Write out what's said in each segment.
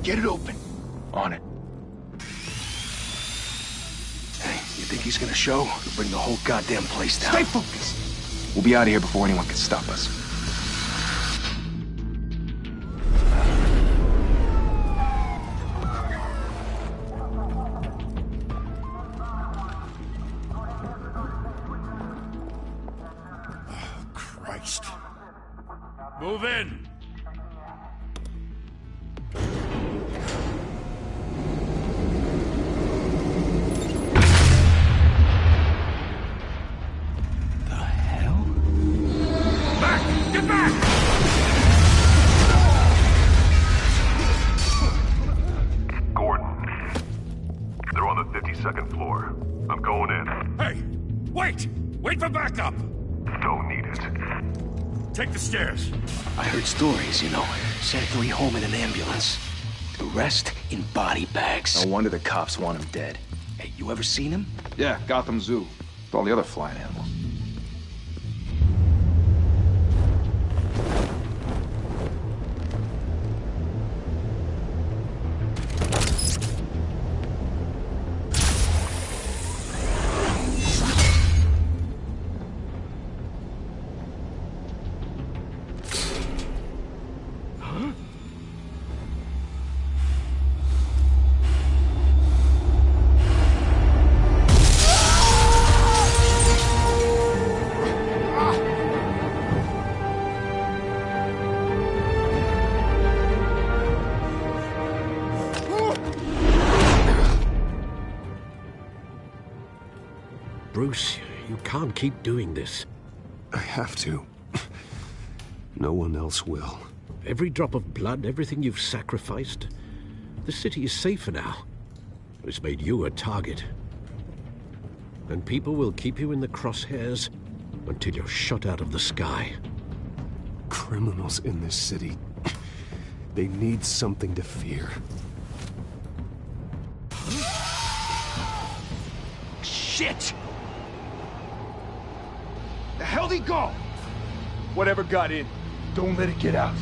Get it open. On it. Hey, you think he's gonna show? We'll bring the whole goddamn place down. Stay focused! We'll be out of here before anyone can stop us. Christ. Move in! The hell? Back! Get back! Gordon. They're on the 52nd floor. I'm going in. Hey! Wait! Wait for backup! Don't need it. Take the stairs. I heard stories, you know. Sent 3 home in an ambulance. The rest in body bags. No wonder the cops want him dead. Hey, you ever seen him? Yeah, Gotham Zoo. With all the other flying animals. Bruce, you can't keep doing this. I have to. No one else will. Every drop of blood, everything you've sacrificed. The city is safer now. It's made you a target. And people will keep you in the crosshairs until you're shot out of the sky. Criminals in this city. They need something to fear. Shit! The hell'd he go? Whatever got in, don't let it get out.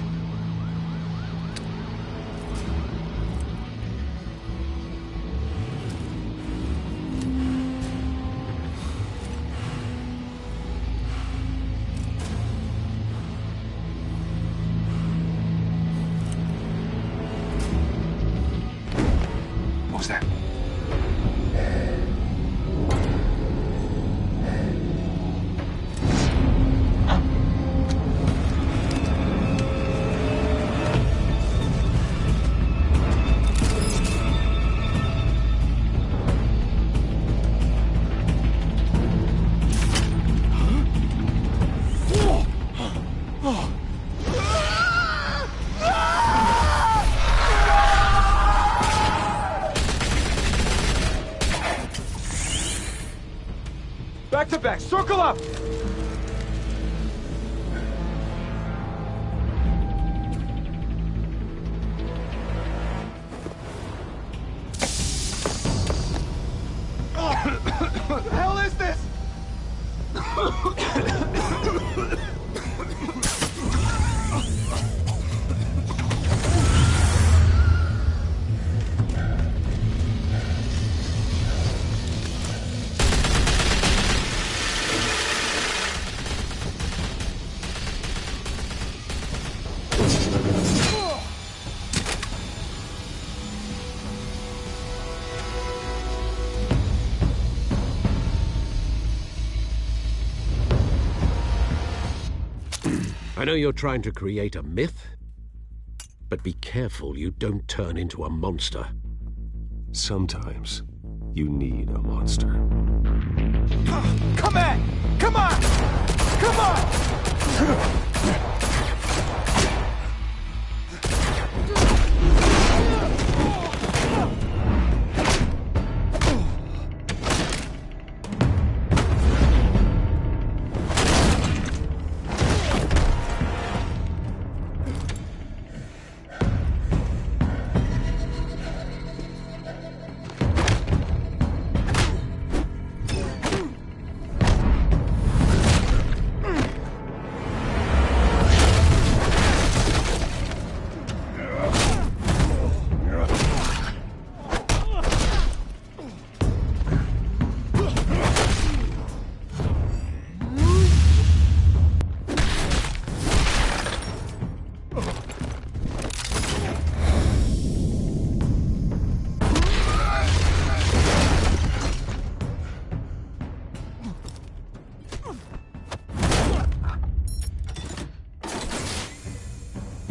What was that? Back to back, circle up! What the hell is this? I know you're trying to create a myth, but be careful you don't turn into a monster. Sometimes you need a monster. Come on! Come on! Come on!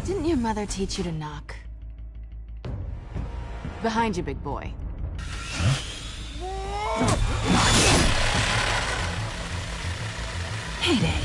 Didn't your mother teach you to knock? Behind you, big boy. Heyday.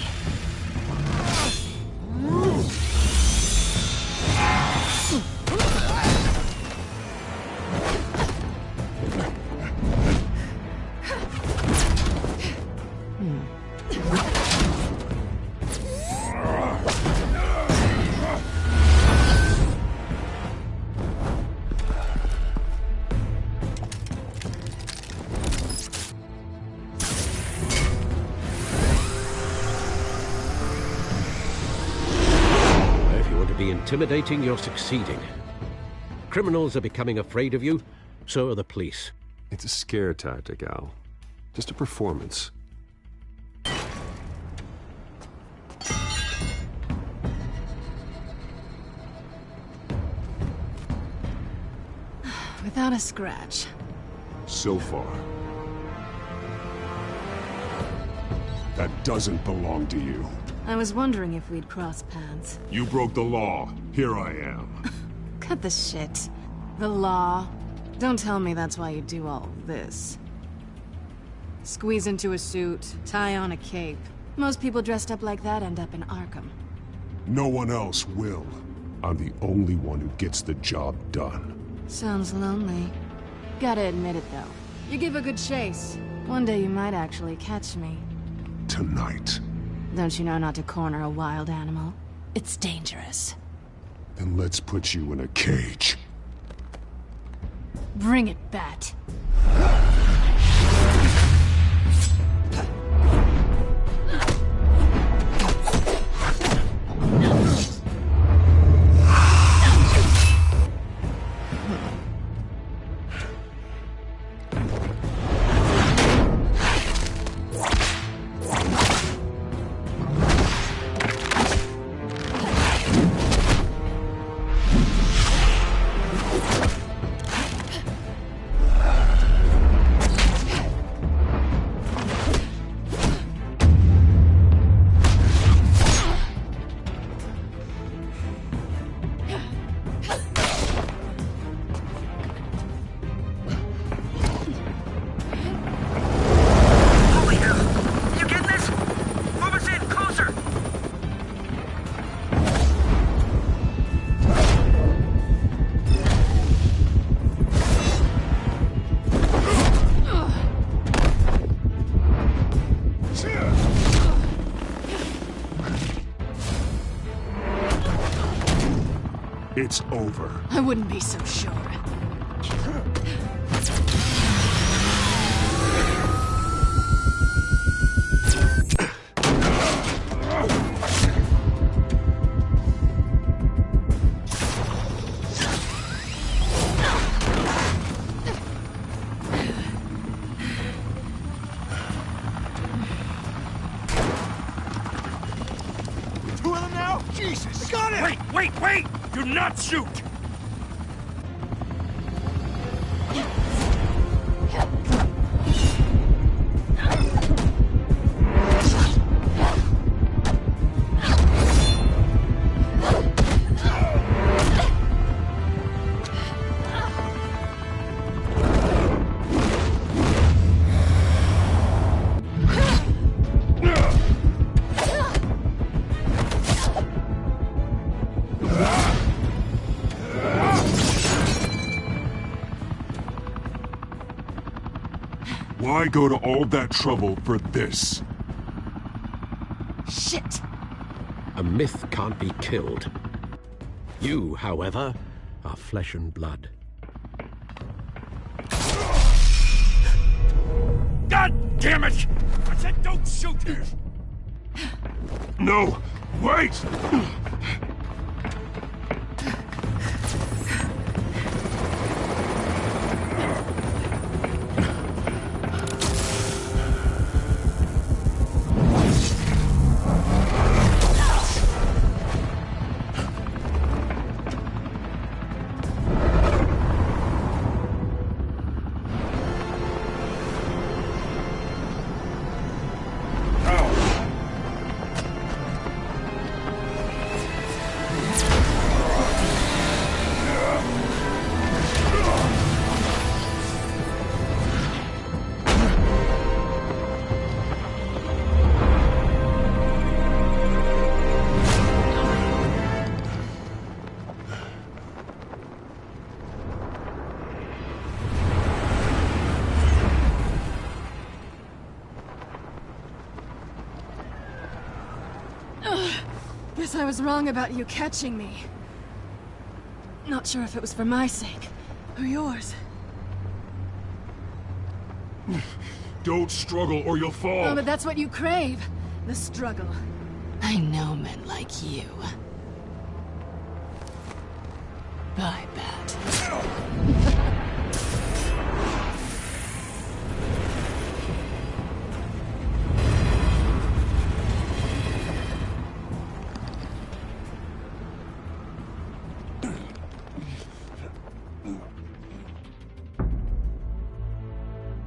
Intimidating, you're succeeding. Criminals are becoming afraid of you, so are the police. It's a scare tactic, Al. Just a performance. Without a scratch. So far. That doesn't belong to you. I was wondering if we'd cross paths. You broke the law. Here I am. Cut the shit. The law. Don't tell me that's why you do all this. Squeeze into a suit, tie on a cape. Most people dressed up like that end up in Arkham. No one else will. I'm the only one who gets the job done. Sounds lonely. Gotta admit it, though. You give a good chase. One day you might actually catch me. Tonight. Don't you know not to corner a wild animal? It's dangerous. Then let's put you in a cage. Bring it, Bat. It's over. I wouldn't be so sure. Two of them now? Jesus! Got it! Wait! Do not shoot! Why go to all that trouble for this? Shit! A myth can't be killed. You, however, are flesh and blood. God damn it! I said don't shoot her! No! Wait! Guess I was wrong about you catching me. Not sure if it was for my sake, or yours. Don't struggle or you'll fall. Oh, but that's what you crave. The struggle. I know men like you. Bye, Bat.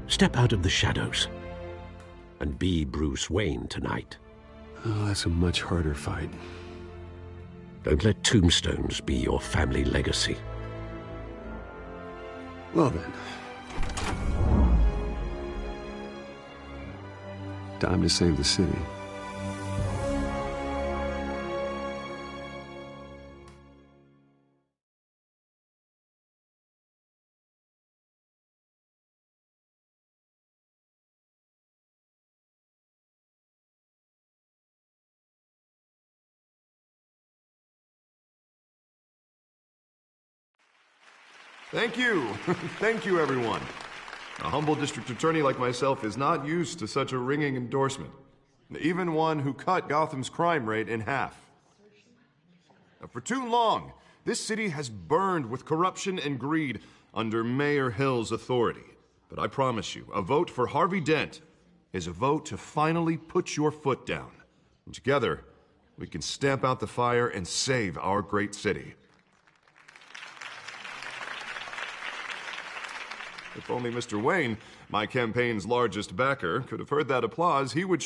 Step out of the shadows and be Bruce Wayne tonight. Oh, that's a much harder fight. Don't let tombstones be your family legacy. Well then. Time to save the city. Thank you. Thank you, everyone. A humble district attorney like myself is not used to such a ringing endorsement. Even one who cut Gotham's crime rate in half. For too long, this city has burned with corruption and greed under Mayor Hill's authority. But I promise you, a vote for Harvey Dent is a vote to finally put your foot down. And together, we can stamp out the fire and save our great city. If only Mr. Wayne, my campaign's largest backer, could have heard that applause, he would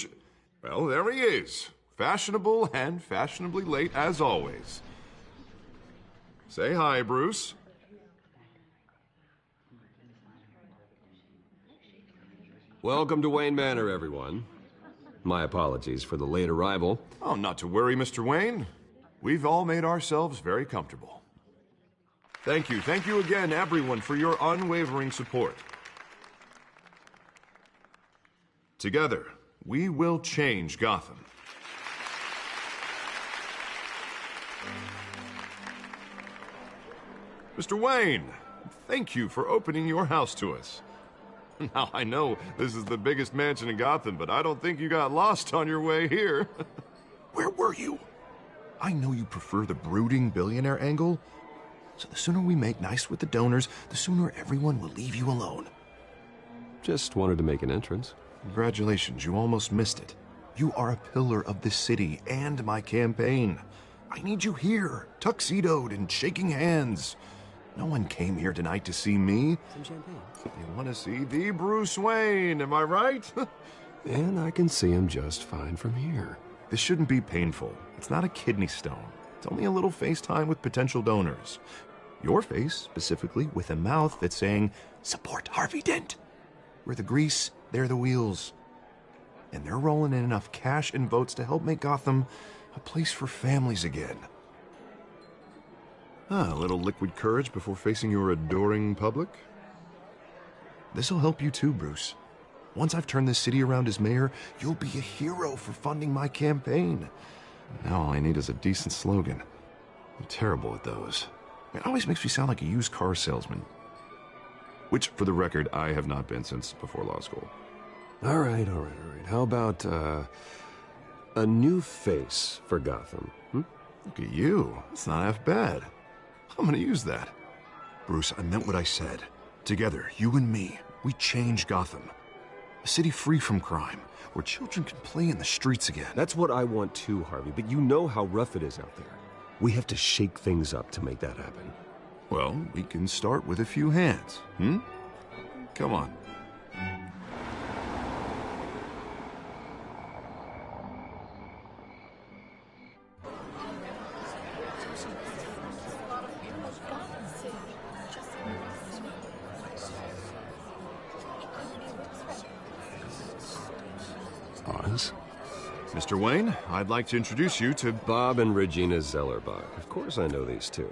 well, there he is. Fashionable and fashionably late as always. Say hi, Bruce. Welcome to Wayne Manor, everyone. My apologies for the late arrival. Oh, not to worry, Mr. Wayne. We've all made ourselves very comfortable. Thank you again, everyone, for your unwavering support. Together, we will change Gotham. Mr. Wayne, thank you for opening your house to us. Now, I know this is the biggest mansion in Gotham, but I don't think you got lost on your way here. Where were you? I know you prefer the brooding billionaire angle, so the sooner we make nice with the donors, the sooner everyone will leave you alone. Just wanted to make an entrance. Congratulations, you almost missed it. You are a pillar of this city and my campaign. I need you here, tuxedoed and shaking hands. No one came here tonight to see me. Some champagne. You want to see the Bruce Wayne, am I right? And I can see him just fine from here. This shouldn't be painful. It's not a kidney stone. It's only a little FaceTime with potential donors. Your face, specifically, with a mouth that's saying, support Harvey Dent. We're the grease, they're the wheels. And they're rolling in enough cash and votes to help make Gotham a place for families again. A little liquid courage before facing your adoring public. This'll help you too, Bruce. Once I've turned this city around as mayor, you'll be a hero for funding my campaign. Now all I need is a decent slogan. I'm terrible at those. It always makes me sound like a used car salesman. Which, for the record, I have not been since before law school. All right. How about, a new face for Gotham? Look at you. It's not half bad. I'm gonna use that. Bruce, I meant what I said. Together, you and me, we change Gotham. A city free from crime, where children can play in the streets again. That's what I want too, Harvey, but you know how rough it is out there. We have to shake things up to make that happen. Well, we can start with a few hands, Come on. Oz? Mr. Wayne, I'd like to introduce you to Bob and Regina Zellerbach. Of course I know these two.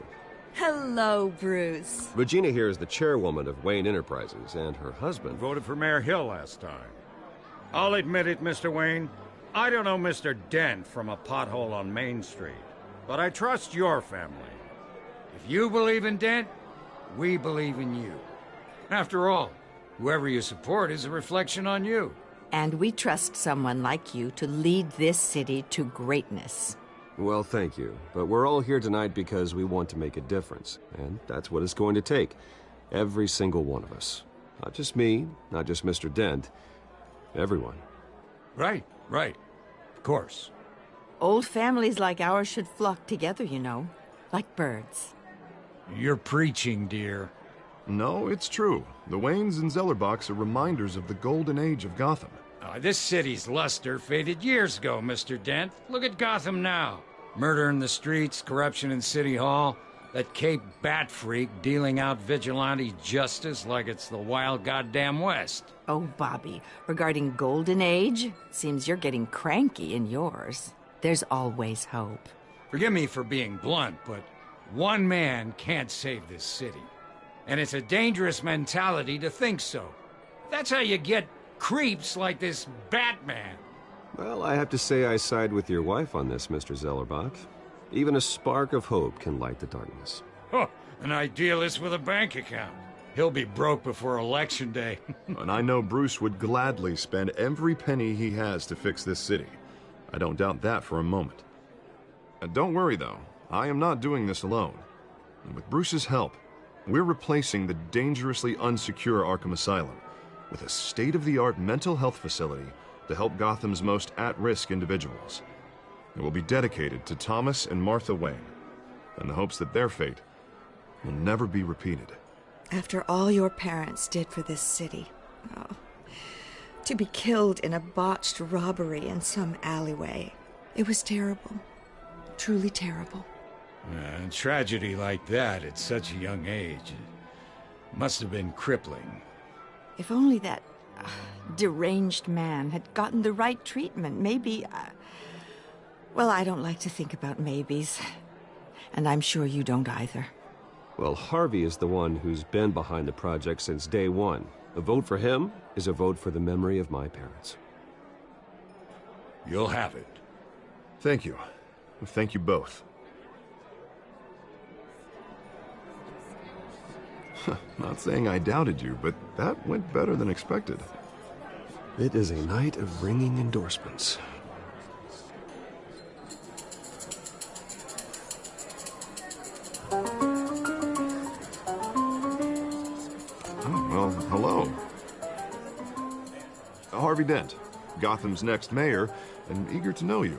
Hello, Bruce. Regina here is the chairwoman of Wayne Enterprises, and her husband... Voted for Mayor Hill last time. I'll admit it, Mr. Wayne. I don't know Mr. Dent from a pothole on Main Street, but I trust your family. If you believe in Dent, we believe in you. After all, whoever you support is a reflection on you. And we trust someone like you to lead this city to greatness. Well, thank you. But we're all here tonight because we want to make a difference. And that's what it's going to take. Every single one of us. Not just me, not just Mr. Dent. Everyone. Right. Of course. Old families like ours should flock together, you know. Like birds. You're preaching, dear. No, it's true. The Waynes and Zellerbachs are reminders of the golden age of Gotham. This city's luster faded years ago, Mr. Dent. Look at Gotham now. Murder in the streets, corruption in City Hall, that Cape Bat freak dealing out vigilante justice like it's the wild goddamn West. Oh, Bobby, regarding Golden Age, seems you're getting cranky in yours. There's always hope. Forgive me for being blunt, but one man can't save this city. And it's a dangerous mentality to think so. That's how you get creeps like this Batman. Well, I have to say I side with your wife on this, Mr. Zellerbach. Even a spark of hope can light the darkness. Huh, an idealist with a bank account. He'll be broke before Election Day. And I know Bruce would gladly spend every penny he has to fix this city. I don't doubt that for a moment. Don't worry, though. I am not doing this alone. And with Bruce's help, we're replacing the dangerously unsecure Arkham Asylum with a state-of-the-art mental health facility to help Gotham's most at-risk individuals. It will be dedicated to Thomas and Martha Wayne, in the hopes that their fate will never be repeated. After all your parents did for this city, to be killed in a botched robbery in some alleyway, it was terrible. Truly terrible. A tragedy like that at such a young age must have been crippling. If only that deranged man had gotten the right treatment, maybe... Well, I don't like to think about maybes. And I'm sure you don't either. Well, Harvey is the one who's been behind the project since day one. A vote for him is a vote for the memory of my parents. You'll have it. Thank you. Thank you both. Not saying I doubted you, but that went better than expected. It is a night of ringing endorsements. Well, hello. Harvey Dent, Gotham's next mayor, and eager to know you.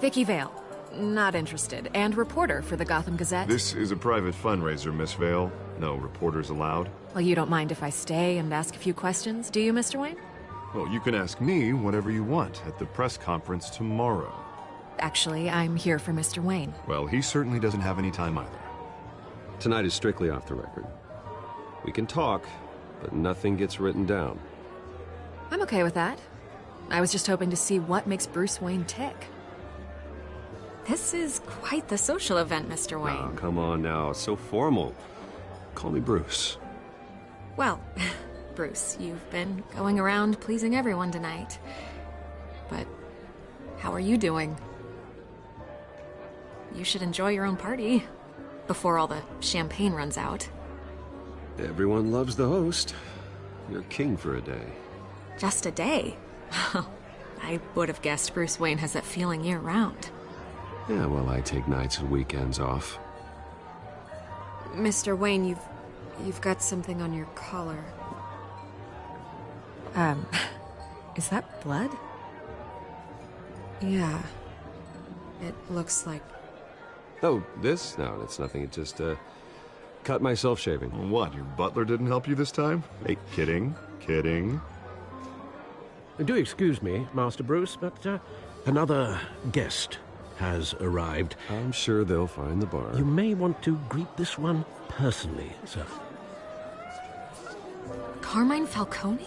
Vicky Vale. Not interested. And reporter for the Gotham Gazette. This is a private fundraiser, Miss Vale. No reporters allowed. Well, you don't mind if I stay and ask a few questions, do you, Mr. Wayne? Well, you can ask me whatever you want at the press conference tomorrow. Actually, I'm here for Mr. Wayne. Well, he certainly doesn't have any time either. Tonight is strictly off the record. We can talk, but nothing gets written down. I'm okay with that. I was just hoping to see what makes Bruce Wayne tick. This is quite the social event, Mr. Wayne. Oh, come on now. So formal. Call me Bruce. Well, Bruce, you've been going around pleasing everyone tonight. But how are you doing? You should enjoy your own party before all the champagne runs out. Everyone loves the host. You're king for a day. Just a day? I would have guessed Bruce Wayne has that feeling year-round. Yeah, well, I take nights and weekends off. Mr. Wayne, you've got something on your collar. Is that blood? Yeah. It looks like... Oh, this? No, it's nothing. It just, cut myself shaving. What, your butler didn't help you this time? Hey, kidding. Do excuse me, Master Bruce, but another guest has arrived. I'm sure they'll find the bar. You may want to greet this one personally, sir. Carmine Falcone?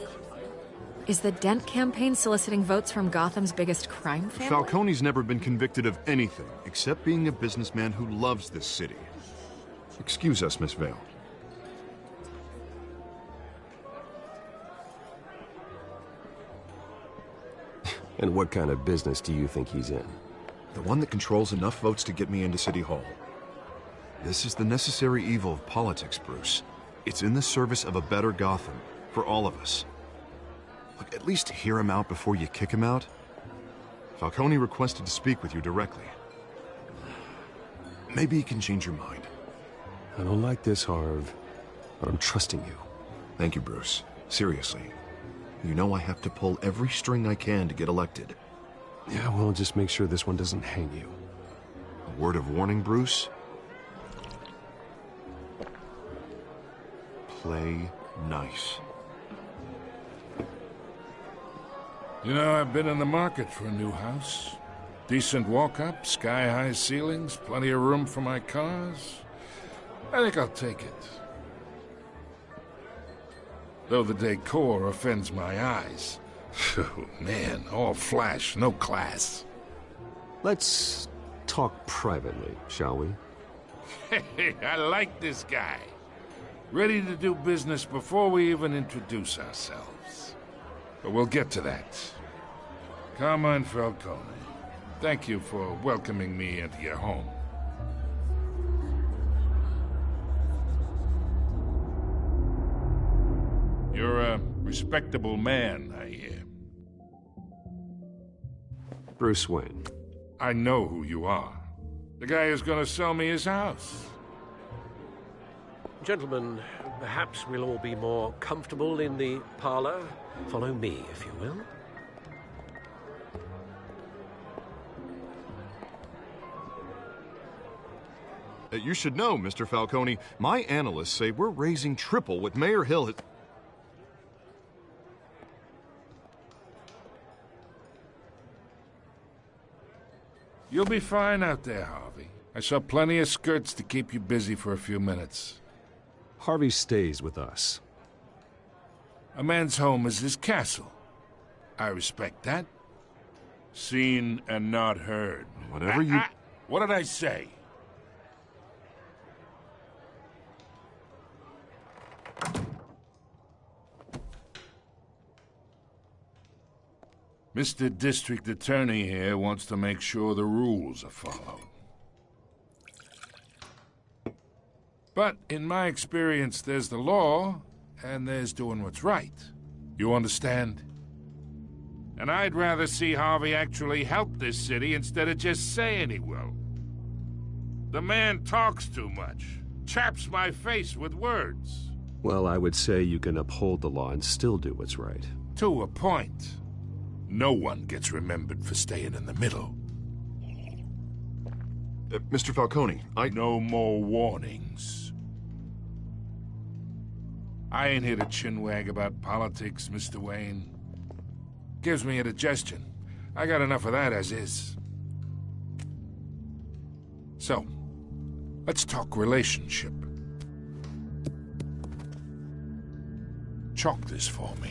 Is the Dent campaign soliciting votes from Gotham's biggest crime family? Falcone's never been convicted of anything except being a businessman who loves this city. Excuse us, Miss Vale. And what kind of business do you think he's in? The one that controls enough votes to get me into City Hall. This is the necessary evil of politics, Bruce. It's in the service of a better Gotham, for all of us. Look, at least hear him out before you kick him out. Falcone requested to speak with you directly. Maybe he can change your mind. I don't like this, Harv, but I'm trusting you. Thank you, Bruce. Seriously. You know I have to pull every string I can to get elected. Yeah, well, just make sure this one doesn't hang you. A word of warning, Bruce? Play nice. You know, I've been in the market for a new house. Decent walk-up, sky-high ceilings, plenty of room for my cars. I think I'll take it. Though the decor offends my eyes. Oh, man, all flash, no class. Let's talk privately, shall we? Hey, I like this guy. Ready to do business before we even introduce ourselves. But we'll get to that. Carmine Falcone, thank you for welcoming me into your home. You're a respectable man, I hear. Bruce Wayne. I know who you are. The guy who's gonna sell me his house. Gentlemen, perhaps we'll all be more comfortable in the parlor. Follow me, if you will. You should know, Mr. Falcone, my analysts say we're raising triple what Mayor Hill has... You'll be fine out there, Harvey. I saw plenty of skirts to keep you busy for a few minutes. Harvey stays with us. A man's home is his castle. I respect that. Seen and not heard. Whatever you... What did I say? Mr. District Attorney here wants to make sure the rules are followed. But in my experience, there's the law, and there's doing what's right. You understand? And I'd rather see Harvey actually help this city instead of just saying he will. The man talks too much, chaps my face with words. Well, I would say you can uphold the law and still do what's right. To a point. No one gets remembered for staying in the middle. Mr. Falcone, No more warnings. I ain't here to chinwag about politics, Mr. Wayne. Gives me indigestion. I got enough of that as is. So, let's talk relationship. Chalk this for me.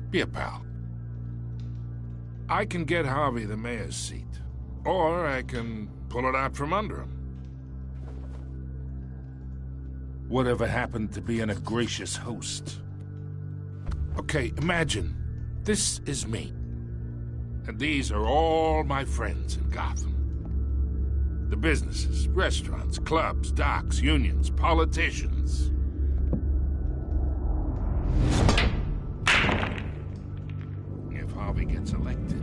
Be a pal. I can get Harvey the mayor's seat, or I can pull it out from under him. Whatever happened to being a gracious host? Okay, imagine this is me, and these are all my friends in Gotham. The businesses, restaurants, clubs, docks, unions, politicians. If Harvey gets elected,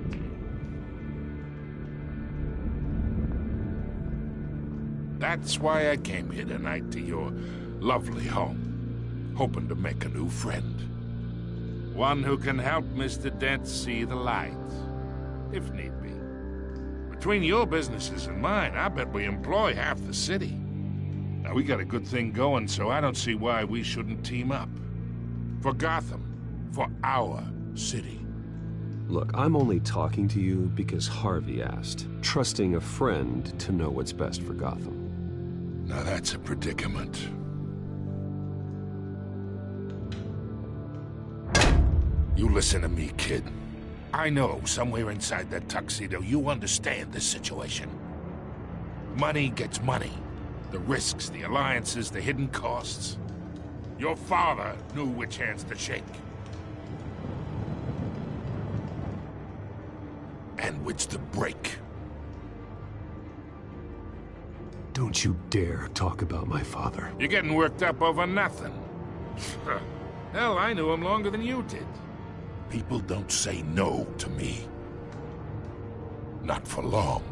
that's why I came here tonight to your lovely home, hoping to make a new friend. One who can help Mr. Dent see the light, if need be. Between your businesses and mine, I bet we employ half the city. Now, we got a good thing going, so I don't see why we shouldn't team up. For Gotham, for our city. Look, I'm only talking to you because Harvey asked, trusting a friend to know what's best for Gotham. Now that's a predicament. You listen to me, kid. I know somewhere inside that tuxedo you understand this situation. Money gets money. The risks, the alliances, the hidden costs. Your father knew which hands to shake. on which to break. Don't you dare talk about my father. You're getting worked up over nothing. Hell, I knew him longer than you did. People don't say no to me. Not for long.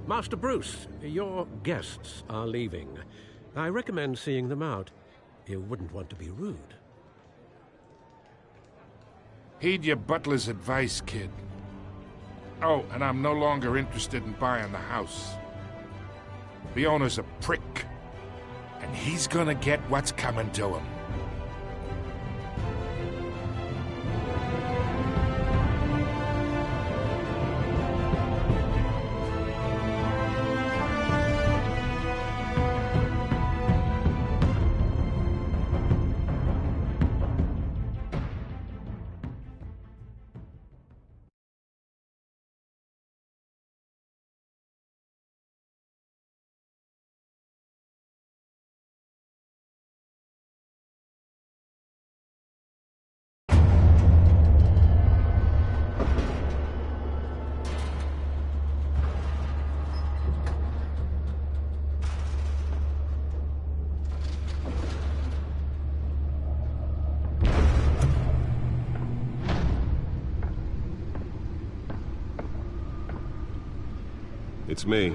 Master Bruce, your guests are leaving. I recommend seeing them out. You wouldn't want to be rude. Heed your butler's advice, kid. Oh, and I'm no longer interested in buying the house. The owner's a prick, and he's gonna get what's coming to him. It's me.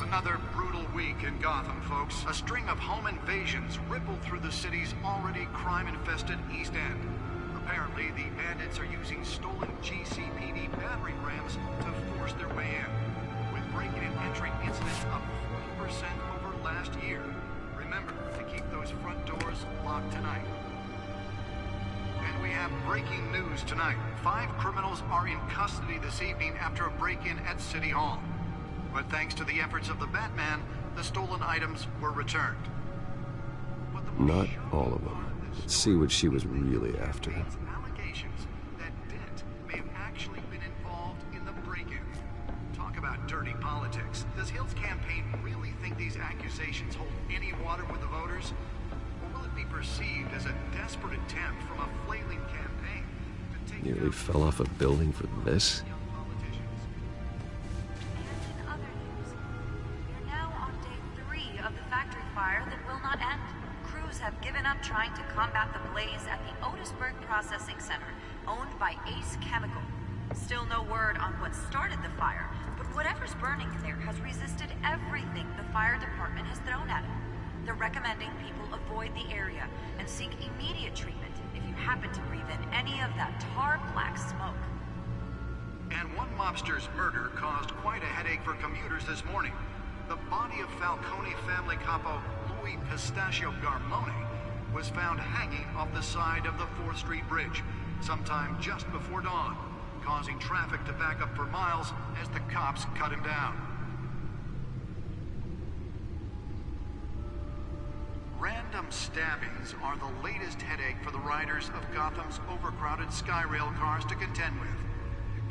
Another brutal week in Gotham, folks. A string of home invasions rippled through the city's already crime-infested East End. Apparently, the bandits are using stolen GCPD battering rams to force their way in, with breaking and entering incidents up 40% over last year. Remember to keep those front doors locked tonight. And we have breaking news tonight. 5 criminals are in custody this evening after a break-in at City Hall. But thanks to the efforts of the Batman, the stolen items were returned. Not all of them. Let's see what she was really after. Allegations that Dent may have actually been involved in the break-in. Talk about dirty politics. Does Hill's campaign really think these accusations hold any water with the voters? Or will it be perceived as a desperate attempt from a flailing campaign to take Nearly fell off a building for this? Have given up trying to combat the blaze at the Otisburg Processing Center, owned by Ace Chemical. Still no word on what started the fire, but whatever's burning in there has resisted everything the fire department has thrown at it. They're recommending people avoid the area and seek immediate treatment if you happen to breathe in any of that tar black smoke. And one mobster's murder caused quite a headache for commuters this morning. The body of Falcone family capo Louis Pistachio Garmone was found hanging off the side of the 4th Street Bridge sometime just before dawn, causing traffic to back up for miles as the cops cut him down. Random stabbings are the latest headache for the riders of Gotham's overcrowded Skyrail cars to contend with.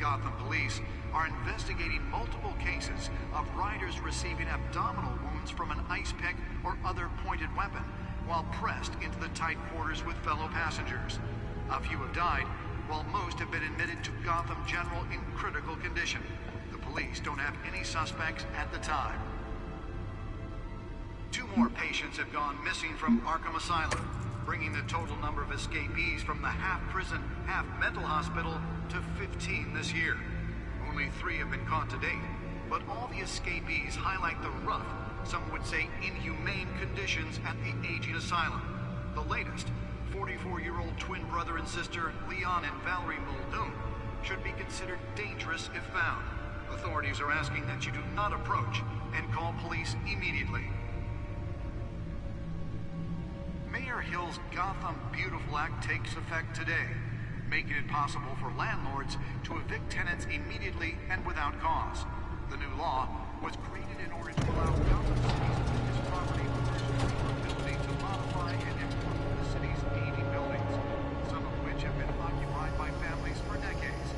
Gotham police are investigating multiple cases of riders receiving abdominal wounds from an ice pick or other pointed weapon while pressed into the tight quarters with fellow passengers. A few have died, while most have been admitted to Gotham General in critical condition. The police don't have any suspects at the time. 2 more patients have gone missing from Arkham Asylum, bringing the total number of escapees from the half-prison, half-mental hospital to 15 this year. Only 3 have been caught to date, but all the escapees highlight the rough, some would say inhumane conditions at the aging asylum. The latest, 44-year-old twin brother and sister Leon and Valerie Muldoon, should be considered dangerous if found. Authorities are asking that you do not approach and call police immediately. Mayor Hill's Gotham Beautiful Act takes effect today. making it possible for landlords to evict tenants immediately and without cause. The new law was created in order to allow Gotham City's weakest property owners the ability to modify and improve the city's aging buildings, some of which have been occupied by families for decades.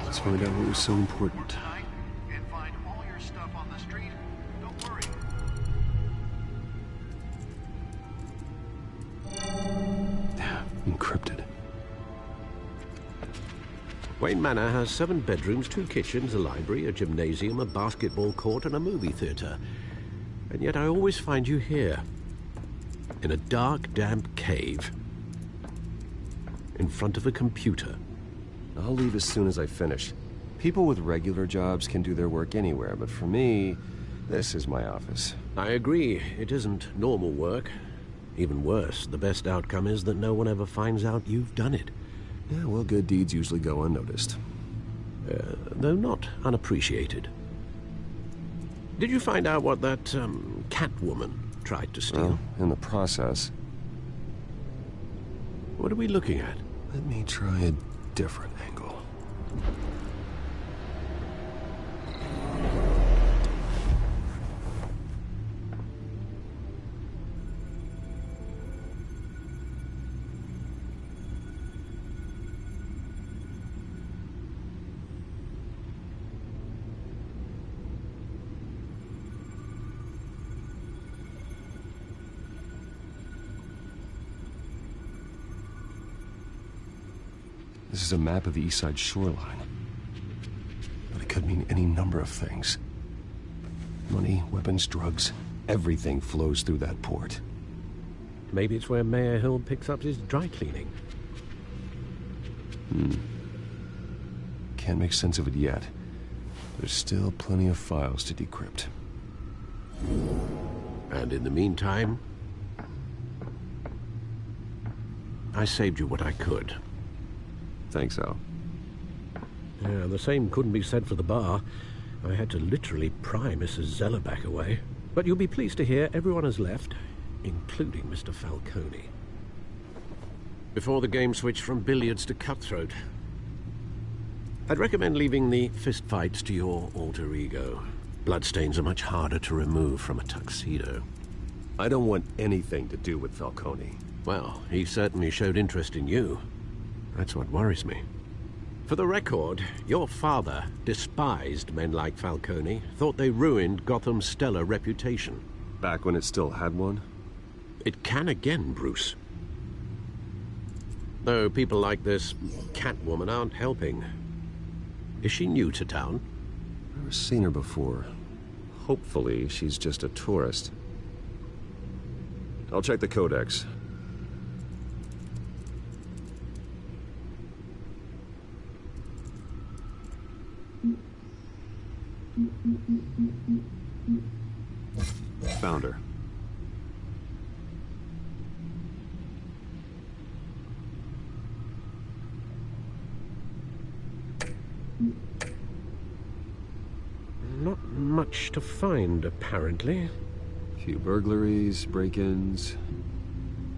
Let's find out what was so important. Tonight, and find all your stuff on the street. Don't worry. Encrypted. Wayne Manor has 7 bedrooms, 2 kitchens, a library, a gymnasium, a basketball court, and a movie theater. And yet I always find you here, in a dark, damp cave, in front of a computer. I'll leave as soon as I finish. People with regular jobs can do their work anywhere, but for me, this is my office. I agree. It isn't normal work. Even worse, the best outcome is that no one ever finds out you've done it. Yeah, well, good deeds usually go unnoticed. Though not unappreciated. Did you find out what that, Catwoman tried to steal? Well, in the process. What are we looking at? Let me try a different angle. This is a map of the East Side shoreline. But it could mean any number of things. Money, weapons, drugs, everything flows through that port. Maybe it's where Mayor Hill picks up his dry cleaning. Can't make sense of it yet. There's still plenty of files to decrypt. And in the meantime, I saved you what I could. Thanks, Al. Yeah, the same couldn't be said for the bar. I had to literally pry Mrs. Zellerback away. But you'll be pleased to hear everyone has left, including Mr. Falcone. Before the game switched from billiards to cutthroat. I'd recommend leaving the fistfights to your alter ego. Bloodstains are much harder to remove from a tuxedo. I don't want anything to do with Falcone. Well, he certainly showed interest in you. That's what worries me. For the record, your father despised men like Falcone, thought they ruined Gotham's stellar reputation. Back when it still had one? It can again, Bruce. Though people like this Catwoman aren't helping. Is she new to town? Never seen her before. Hopefully, she's just a tourist. I'll check the codex. Found her. Not much to find, apparently. Few burglaries, break-ins.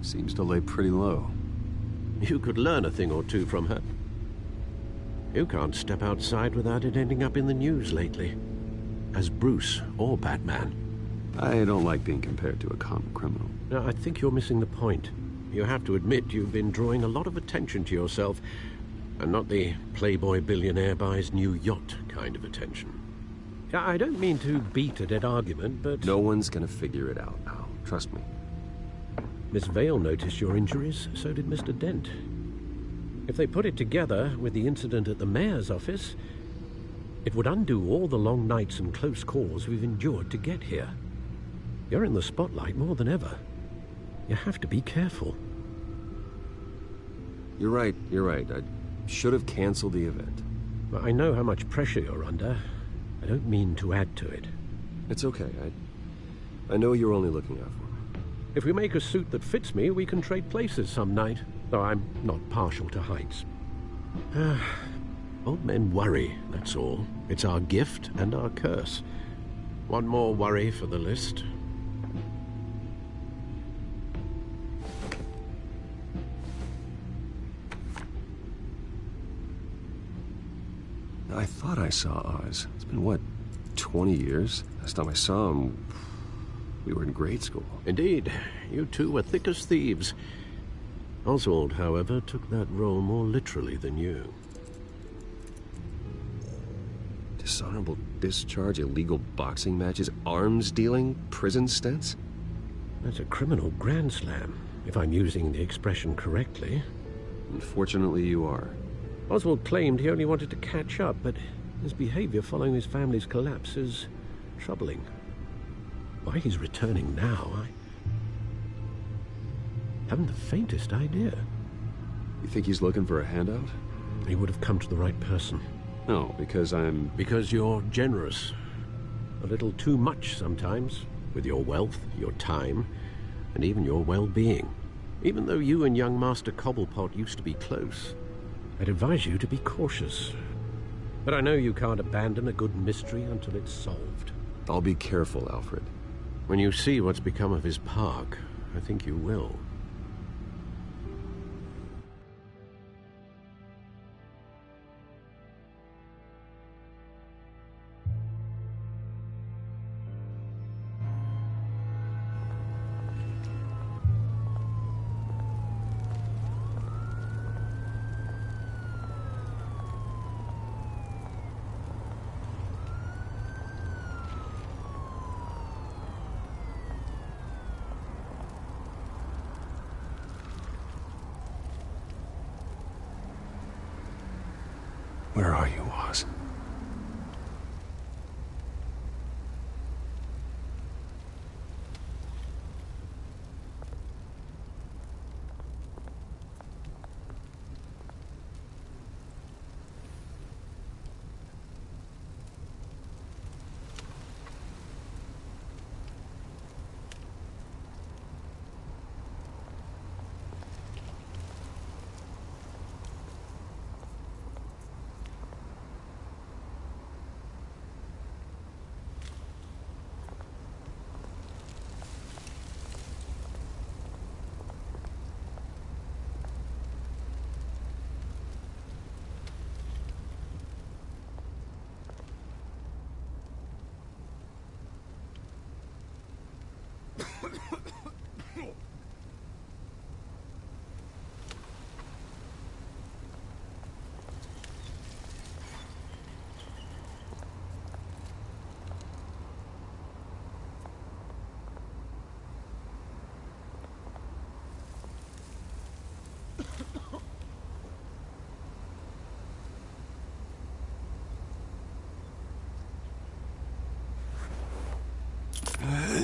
Seems to lay pretty low. You could learn a thing or two from her. You can't step outside without it ending up in the news lately. As Bruce or Batman. I don't like being compared to a common criminal. No, I think you're missing the point. You have to admit you've been drawing a lot of attention to yourself, and not the playboy billionaire buys new yacht kind of attention. I don't mean to beat a dead argument, but... No one's gonna figure it out now. Trust me. Miss Vale noticed your injuries, so did Mr. Dent. If they put it together with the incident at the mayor's office, it would undo all the long nights and close calls we've endured to get here. You're in the spotlight more than ever. You have to be careful. You're right. I should have canceled the event. Well, I know how much pressure you're under. I don't mean to add to it. It's okay. I know you're only looking out for me. If we make a suit that fits me, we can trade places some night. Though I'm not partial to heights. Old men worry, that's all. It's our gift and our curse. One more worry for the list. I thought I saw Oz. It's been, what, 20 years? Last time I saw him, we were in grade school. Indeed. You two were thick as thieves. Oswald, however, took that role more literally than you. Dishonorable discharge, illegal boxing matches, arms dealing, prison stints? That's a criminal grand slam, if I'm using the expression correctly. Unfortunately, you are. Oswald claimed he only wanted to catch up, but his behavior following his family's collapse is troubling. Why he's returning now, I haven't the faintest idea. You think he's looking for a handout? He would have come to the right person. No, because I'm... Because you're generous. A little too much sometimes, with your wealth, your time, and even your well-being. Even though you and young Master Cobblepot used to be close, I'd advise you to be cautious. But I know you can't abandon a good mystery until it's solved. I'll be careful, Alfred. When you see what's become of his park, I think you will. Where are you, Oz?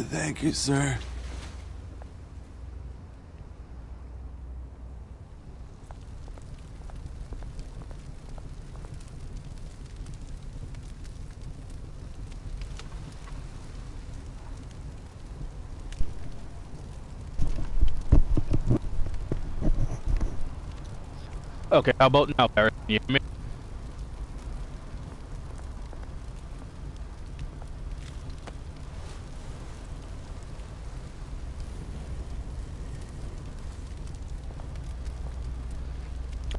Thank you, sir. Okay, how about now, Barry? Can you hear me?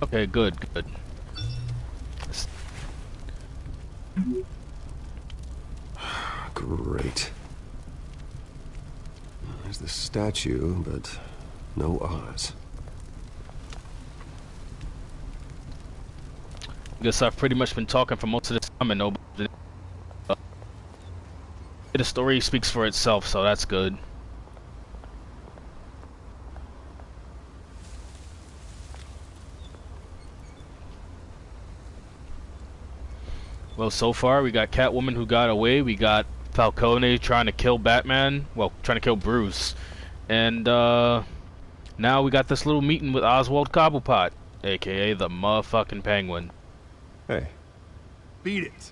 Okay, good, good. Great. There's the statue, but no Oz. Guess I've pretty much been talking for most of this time and nobody. The story speaks for itself, so that's good. Well, so far we got Catwoman who got away, we got Falcone trying to kill Batman, well, trying to kill Bruce, and now we got this little meeting with Oswald Cobblepot, aka the motherfucking Penguin. Hey. Beat it.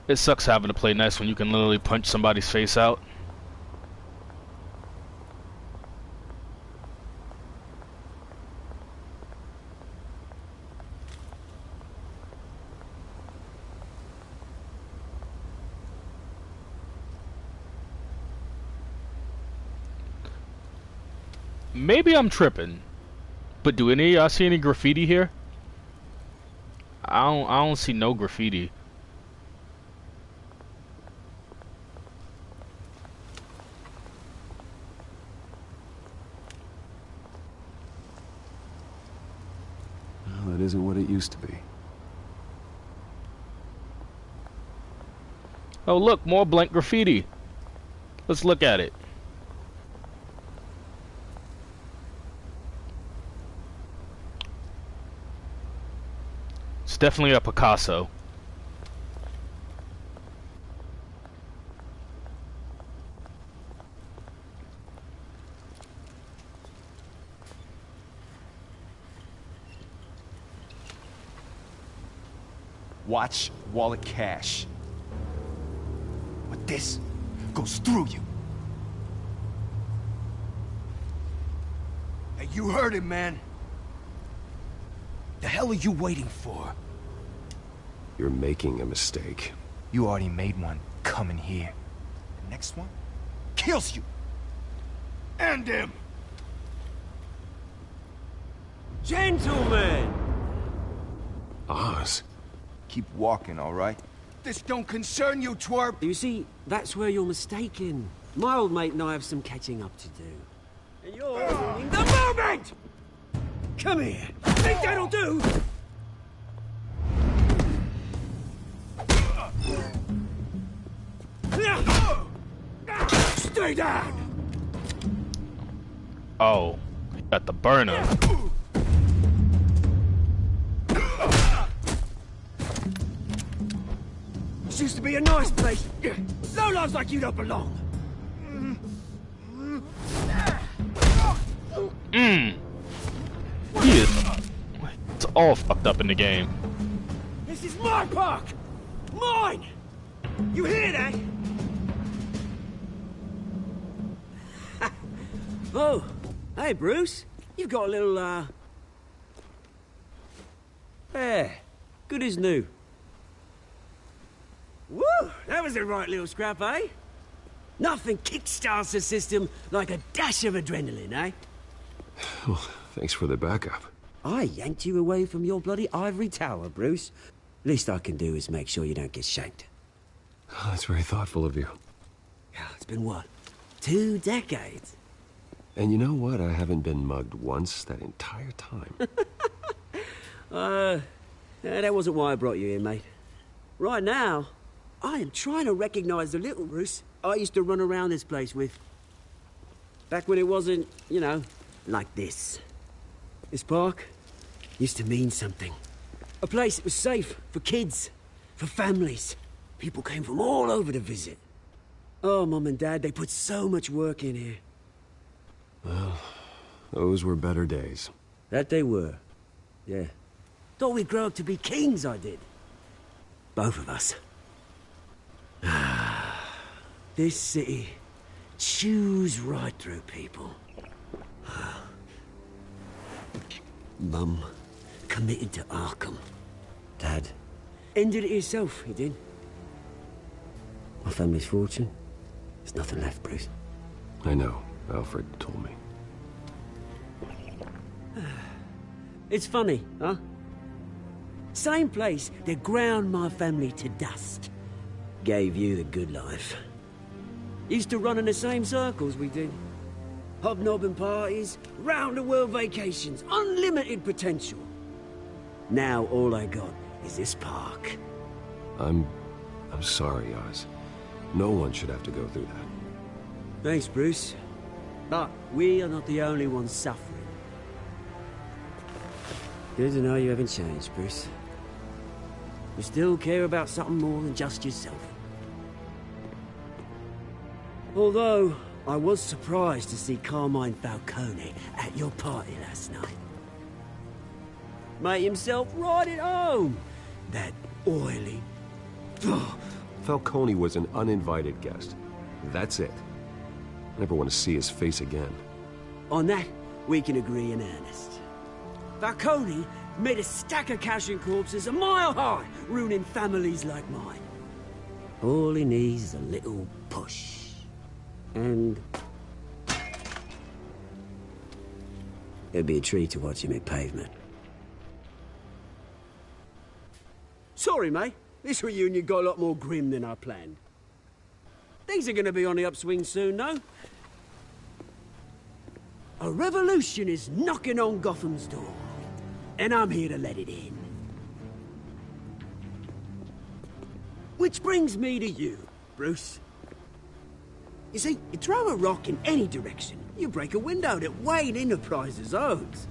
It sucks having to play nice when you can literally punch somebody's face out. Maybe I'm tripping, But do any of y'all see any graffiti here? I don't see no graffiti. Well, that isn't what it used to be. Oh look, more blank graffiti. Let's look at it. It's definitely a Picasso. Watch wallet cash. But this goes through you. Hey, you heard it, man. The hell are you waiting for? You're making a mistake. You already made one coming here. The next one kills you. And him. Gentlemen! Oz. Keep walking, all right? This don't concern you, twerp! You see, that's where you're mistaken. My old mate and I have some catching up to do. And you're ruining the moment! Come here! Think that'll do? Stay down! Oh, he got the burner. This used to be a nice place. No lives like you don't belong. He is. It's all fucked up in the game. This is my park! Mine! You hear that? Oh, hey Bruce. You've got a little, There. Good as new. Woo! That was a right little scrap, eh? Nothing kickstarts the system like a dash of adrenaline, eh? Well, thanks for the backup. I yanked you away from your bloody ivory tower, Bruce. Least I can do is make sure you don't get shanked. Oh, that's very thoughtful of you. Yeah, it's been what? 2 decades? And you know what? I haven't been mugged once that entire time. That wasn't why I brought you here, mate. Right now, I am trying to recognize the little Bruce I used to run around this place with. Back when it wasn't, you know, like this. This park used to mean something. A place that was safe for kids, for families. People came from all over to visit. Oh, Mum and Dad, they put so much work in here. Well, those were better days. That they were. Yeah. Thought we'd grow up to be kings, I did. Both of us. This city chews right through people. Mum committed to Arkham. Dad ended it himself, he did. My family's fortune. There's nothing left, Bruce. I know. Alfred told me. It's funny, huh? Same place that ground my family to dust. Gave you the good life. Used to run in the same circles we did. Hobnobbing parties, round-the-world vacations, unlimited potential. Now all I got is this park. I'm sorry, Oz. No one should have to go through that. Thanks, Bruce. But we are not the only ones suffering. Good to know you haven't changed, Bruce. You still care about something more than just yourself. Although, I was surprised to see Carmine Falcone at your party last night. Made himself right at home. That oily... Falcone was an uninvited guest. That's it. I never want to see his face again. On that, we can agree in earnest. Falcone made a stack of cash and corpses a mile high, ruining families like mine. All he needs is a little push. And... It'd be a treat to watch him hit pavement. Sorry, mate. This reunion got a lot more grim than I planned. Things are gonna be on the upswing soon, though. A revolution is knocking on Gotham's door, and I'm here to let it in. Which brings me to you, Bruce. You see, you throw a rock in any direction, you break a window that Wayne Enterprises owns.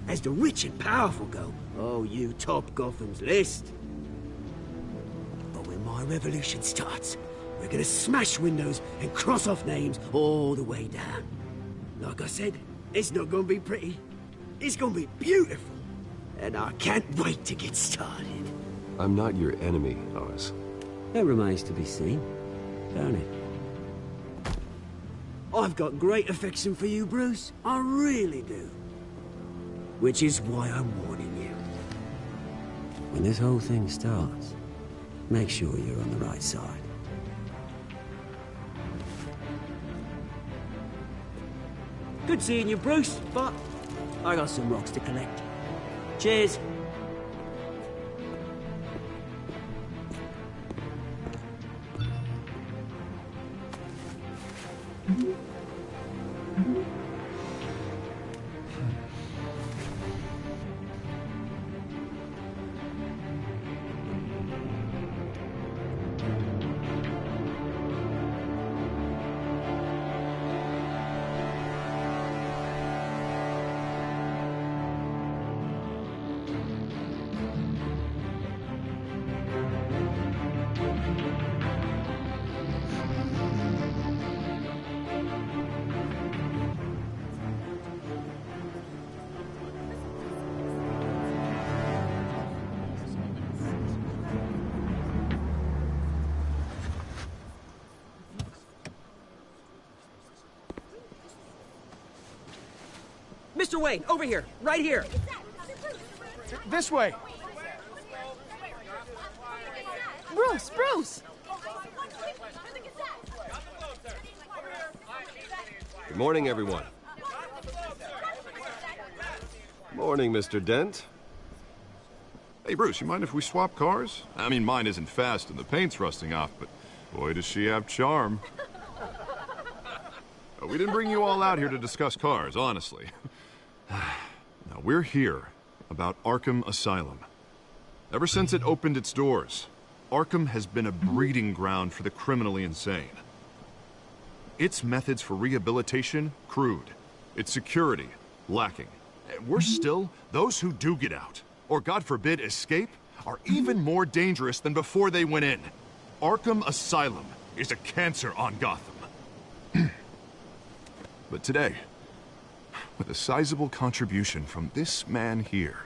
As the rich and powerful go, oh, you top Gotham's list. But when my revolution starts, we're gonna smash windows and cross off names all the way down. Like I said, it's not gonna be pretty. It's gonna be beautiful. And I can't wait to get started. I'm not your enemy, Oz. That remains to be seen, don't it? I've got great affection for you, Bruce. I really do. Which is why I'm warning you. When this whole thing starts, make sure you're on the right side. Good seeing you, Bruce, but I got some rocks to collect. Cheers. Mr. Wayne, over here, right here. This way. Bruce! Good morning, everyone. Morning, Mr. Dent. Hey, Bruce, you mind if we swap cars? I mean, mine isn't fast and the paint's rusting off, but boy, does she have charm. We didn't bring you all out here to discuss cars, honestly. Now, we're here about Arkham Asylum. Ever since it opened its doors, Arkham has been a breeding ground for the criminally insane. Its methods for rehabilitation, crude. Its security, lacking. And worse still, those who do get out, or God forbid, escape, are even more dangerous than before they went in. Arkham Asylum is a cancer on Gotham. But today, with a sizable contribution from this man here,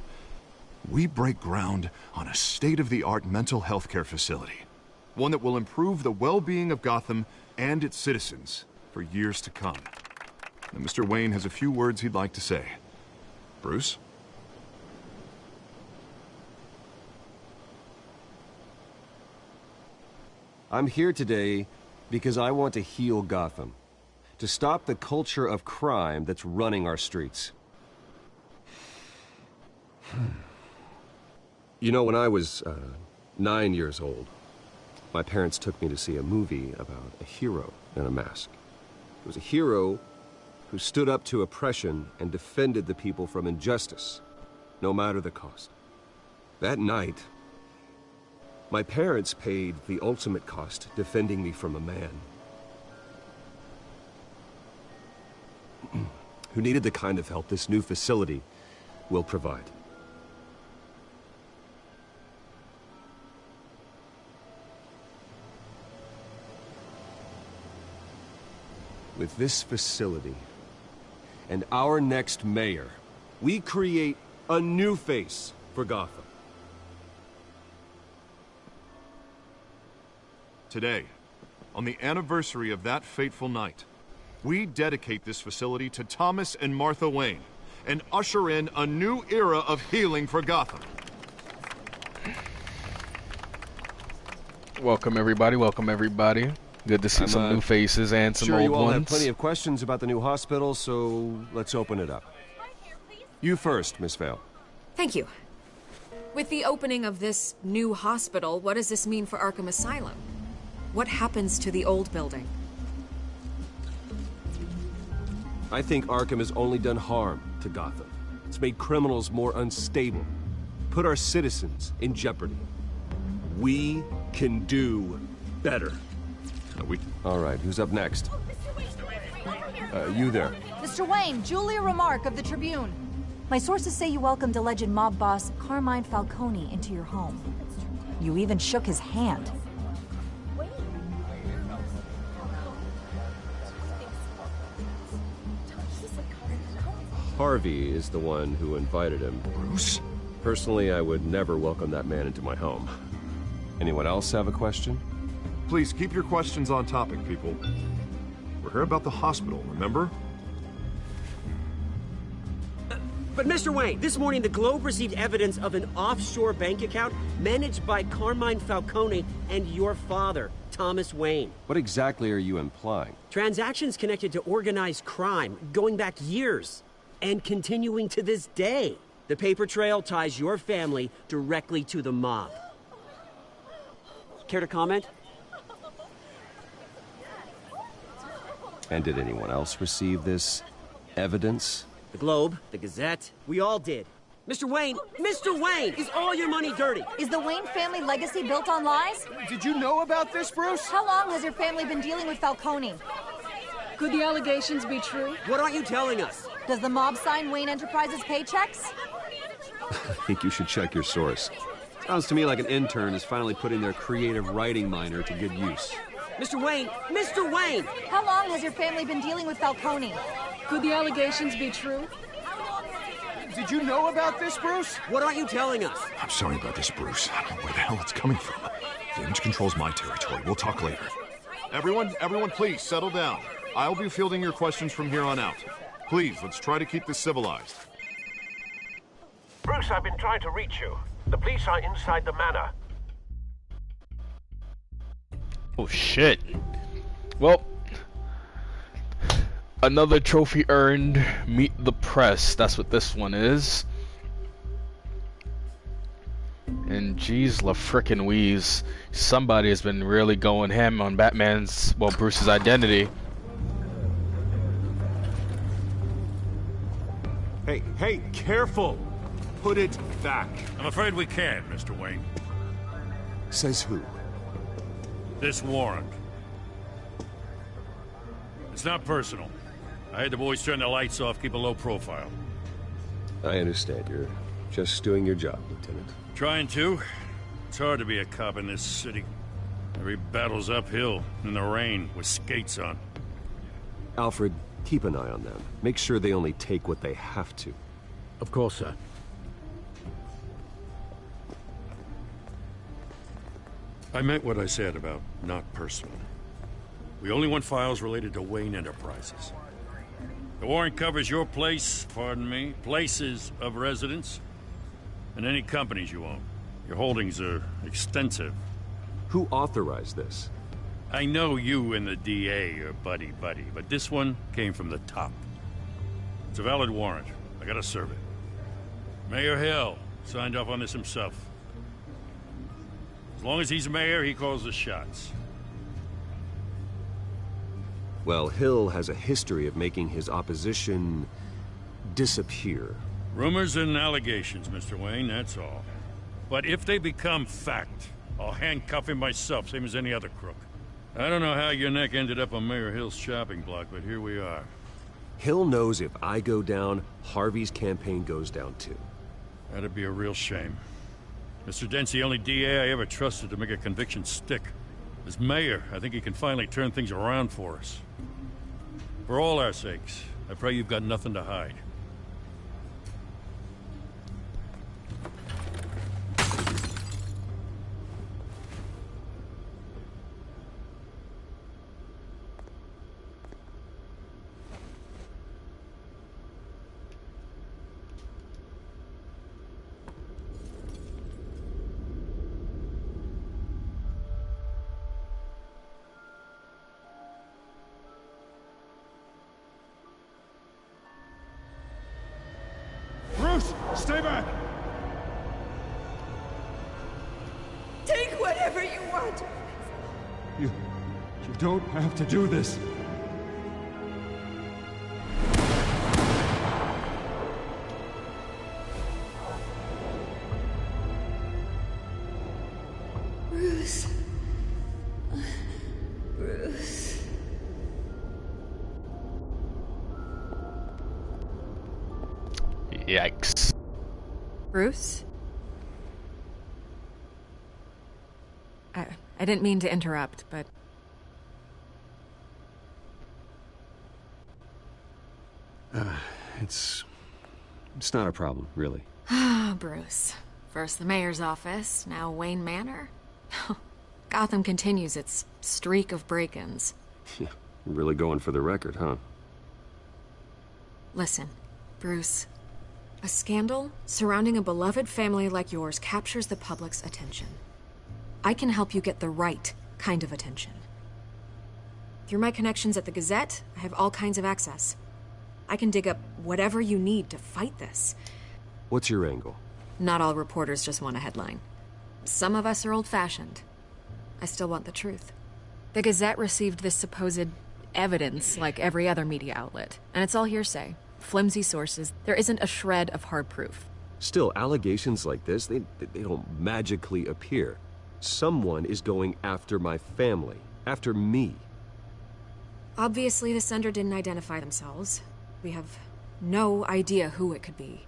we break ground on a state-of-the-art mental health care facility. One that will improve the well-being of Gotham and its citizens for years to come. And Mr. Wayne has a few words he'd like to say. Bruce? I'm here today because I want to heal Gotham. To stop the culture of crime that's running our streets. You know, when I was 9 years old, my parents took me to see a movie about a hero in a mask. It was a hero who stood up to oppression and defended the people from injustice, no matter the cost. That night, my parents paid the ultimate cost defending me from a man who needed the kind of help this new facility will provide. With this facility and our next mayor, we create a new face for Gotham. Today, on the anniversary of that fateful night, we dedicate this facility to Thomas and Martha Wayne and usher in a new era of healing for Gotham. Welcome everybody, welcome everybody. Good to see some new faces and some old ones. I'm sure you all have plenty of questions about the new hospital, so let's open it up. You first, Miss Vale. Thank you. With the opening of this new hospital, what does this mean for Arkham Asylum? What happens to the old building? I think Arkham has only done harm to Gotham. It's made criminals more unstable, put our citizens in jeopardy. We can do better. All right, who's up next? You there. Mr. Wayne, Julia Remark of the Tribune. My sources say you welcomed alleged mob boss Carmine Falcone into your home. You even shook his hand. Harvey is the one who invited him. Bruce? Personally, I would never welcome that man into my home. Anyone else have a question? Please, keep your questions on topic, people. We're here about the hospital, remember? But Mr. Wayne, this morning the Globe received evidence of an offshore bank account managed by Carmine Falcone and your father, Thomas Wayne. What exactly are you implying? Transactions connected to organized crime, going back years, and continuing to this day. The paper trail ties your family directly to the mob. Care to comment? And did anyone else receive this evidence? The Globe, the Gazette, we all did. Mr. Wayne, is all your money dirty? Is the Wayne family legacy built on lies? Did you know about this, Bruce? How long has your family been dealing with Falcone? Could the allegations be true? What aren't you telling us? Does the mob sign Wayne Enterprises paychecks? I think you should check your source. Sounds to me like an intern is finally putting their creative writing minor to good use. Mr. Wayne! How long has your family been dealing with Falcone? Could the allegations be true? Did you know about this, Bruce? What aren't you telling us? I'm sorry about this, Bruce. I don't know where the hell it's coming from. Damage control's my territory. We'll talk later. Everyone, please, settle down. I'll be fielding your questions from here on out. Please, let's try to keep this civilized. Bruce, I've been trying to reach you. The police are inside the manor. Oh shit. Well, another trophy earned. Meet the press. That's what this one is. And geez, la frickin' wheeze. Somebody has been really going ham on Batman's, well, Bruce's identity. Hey, careful! Put it back. I'm afraid we can't, Mr. Wayne. Says who? This warrant. It's not personal. I had the boys turn the lights off, keep a low profile. I understand. You're just doing your job, Lieutenant. Trying to. It's hard to be a cop in this city. Every battle's uphill, in the rain, with skates on. Alfred, keep an eye on them. Make sure they only take what they have to. Of course, sir. I meant what I said about not personal. We only want files related to Wayne Enterprises. The warrant covers your place, pardon me, places of residence, and any companies you own. Your holdings are extensive. Who authorized this? I know you and the DA are buddy-buddy, but this one came from the top. It's a valid warrant. I gotta serve it. Mayor Hill signed off on this himself. As long as he's mayor, he calls the shots. Well, Hill has a history of making his opposition disappear. Rumors and allegations, Mr. Wayne, that's all. But if they become fact, I'll handcuff him myself, same as any other crook. I don't know how your neck ended up on Mayor Hill's chopping block, but here we are. Hill knows if I go down, Harvey's campaign goes down too. That'd be a real shame. Mr. Dent's the only DA I ever trusted to make a conviction stick. As mayor, I think he can finally turn things around for us. For all our sakes, I pray you've got nothing to hide. whatever you want. You don't have to do this. Bruce. Bruce. Yikes. Bruce? I didn't mean to interrupt, but... It's not a problem, really. Ah, Bruce. First the mayor's office, now Wayne Manor. Gotham continues its streak of break-ins. Yeah, really going for the record, huh? Listen, Bruce. A scandal surrounding a beloved family like yours captures the public's attention. I can help you get the right kind of attention. Through my connections at the Gazette, I have all kinds of access. I can dig up whatever you need to fight this. What's your angle? Not all reporters just want a headline. Some of us are old-fashioned. I still want the truth. The Gazette received this supposed evidence like every other media outlet, and it's all hearsay. Flimsy sources. There isn't a shred of hard proof. Still, allegations like this, they don't magically appear. Someone is going after my family, after me. Obviously, the sender didn't identify themselves. We have no idea who it could be.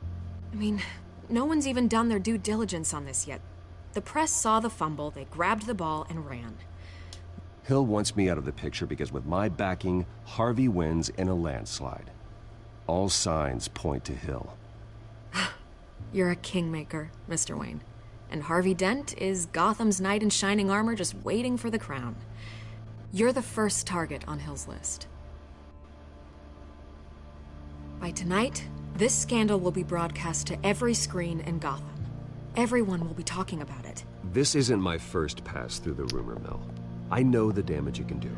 I mean, no one's even done their due diligence on this yet. The press saw the fumble, they grabbed the ball and ran. Hill wants me out of the picture because with my backing, Harvey wins in a landslide. All signs point to Hill. You're a kingmaker, Mr. Wayne. And Harvey Dent is Gotham's knight in shining armor just waiting for the crown. You're the first target on Hill's list. By tonight, this scandal will be broadcast to every screen in Gotham. Everyone will be talking about it. This isn't my first pass through the rumor mill. I know the damage it can do.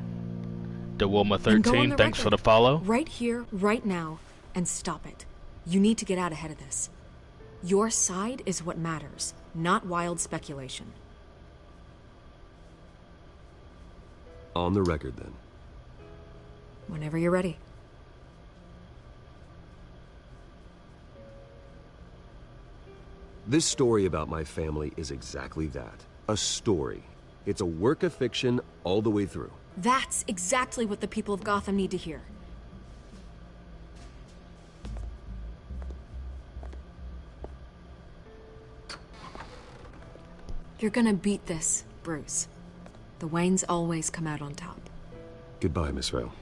DeWilma 13, thanks for the follow. Right here, right now, and stop it. You need to get out ahead of this. Your side is what matters, not wild speculation. On the record, then. Whenever you're ready. This story about my family is exactly that. A story. It's a work of fiction all the way through. That's exactly what the people of Gotham need to hear. You're gonna beat this, Bruce. The Waynes always come out on top. Goodbye, Miss Vale.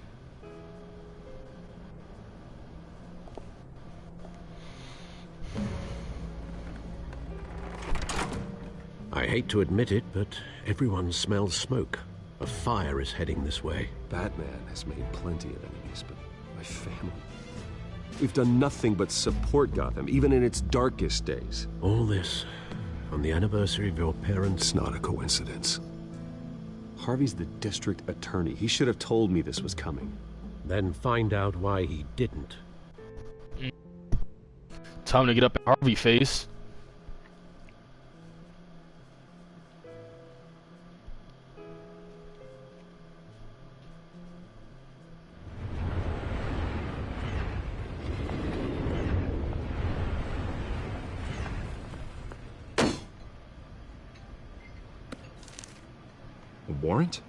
I hate to admit it, but everyone smells smoke. A fire is heading this way. Batman has made plenty of enemies, but my family... We've done nothing but support Gotham, even in its darkest days. All this on the anniversary of your parents'... It's not a coincidence. Harvey's the district attorney. He should have told me this was coming. Then find out why he didn't. Time to get up at Harvey face. Warrant?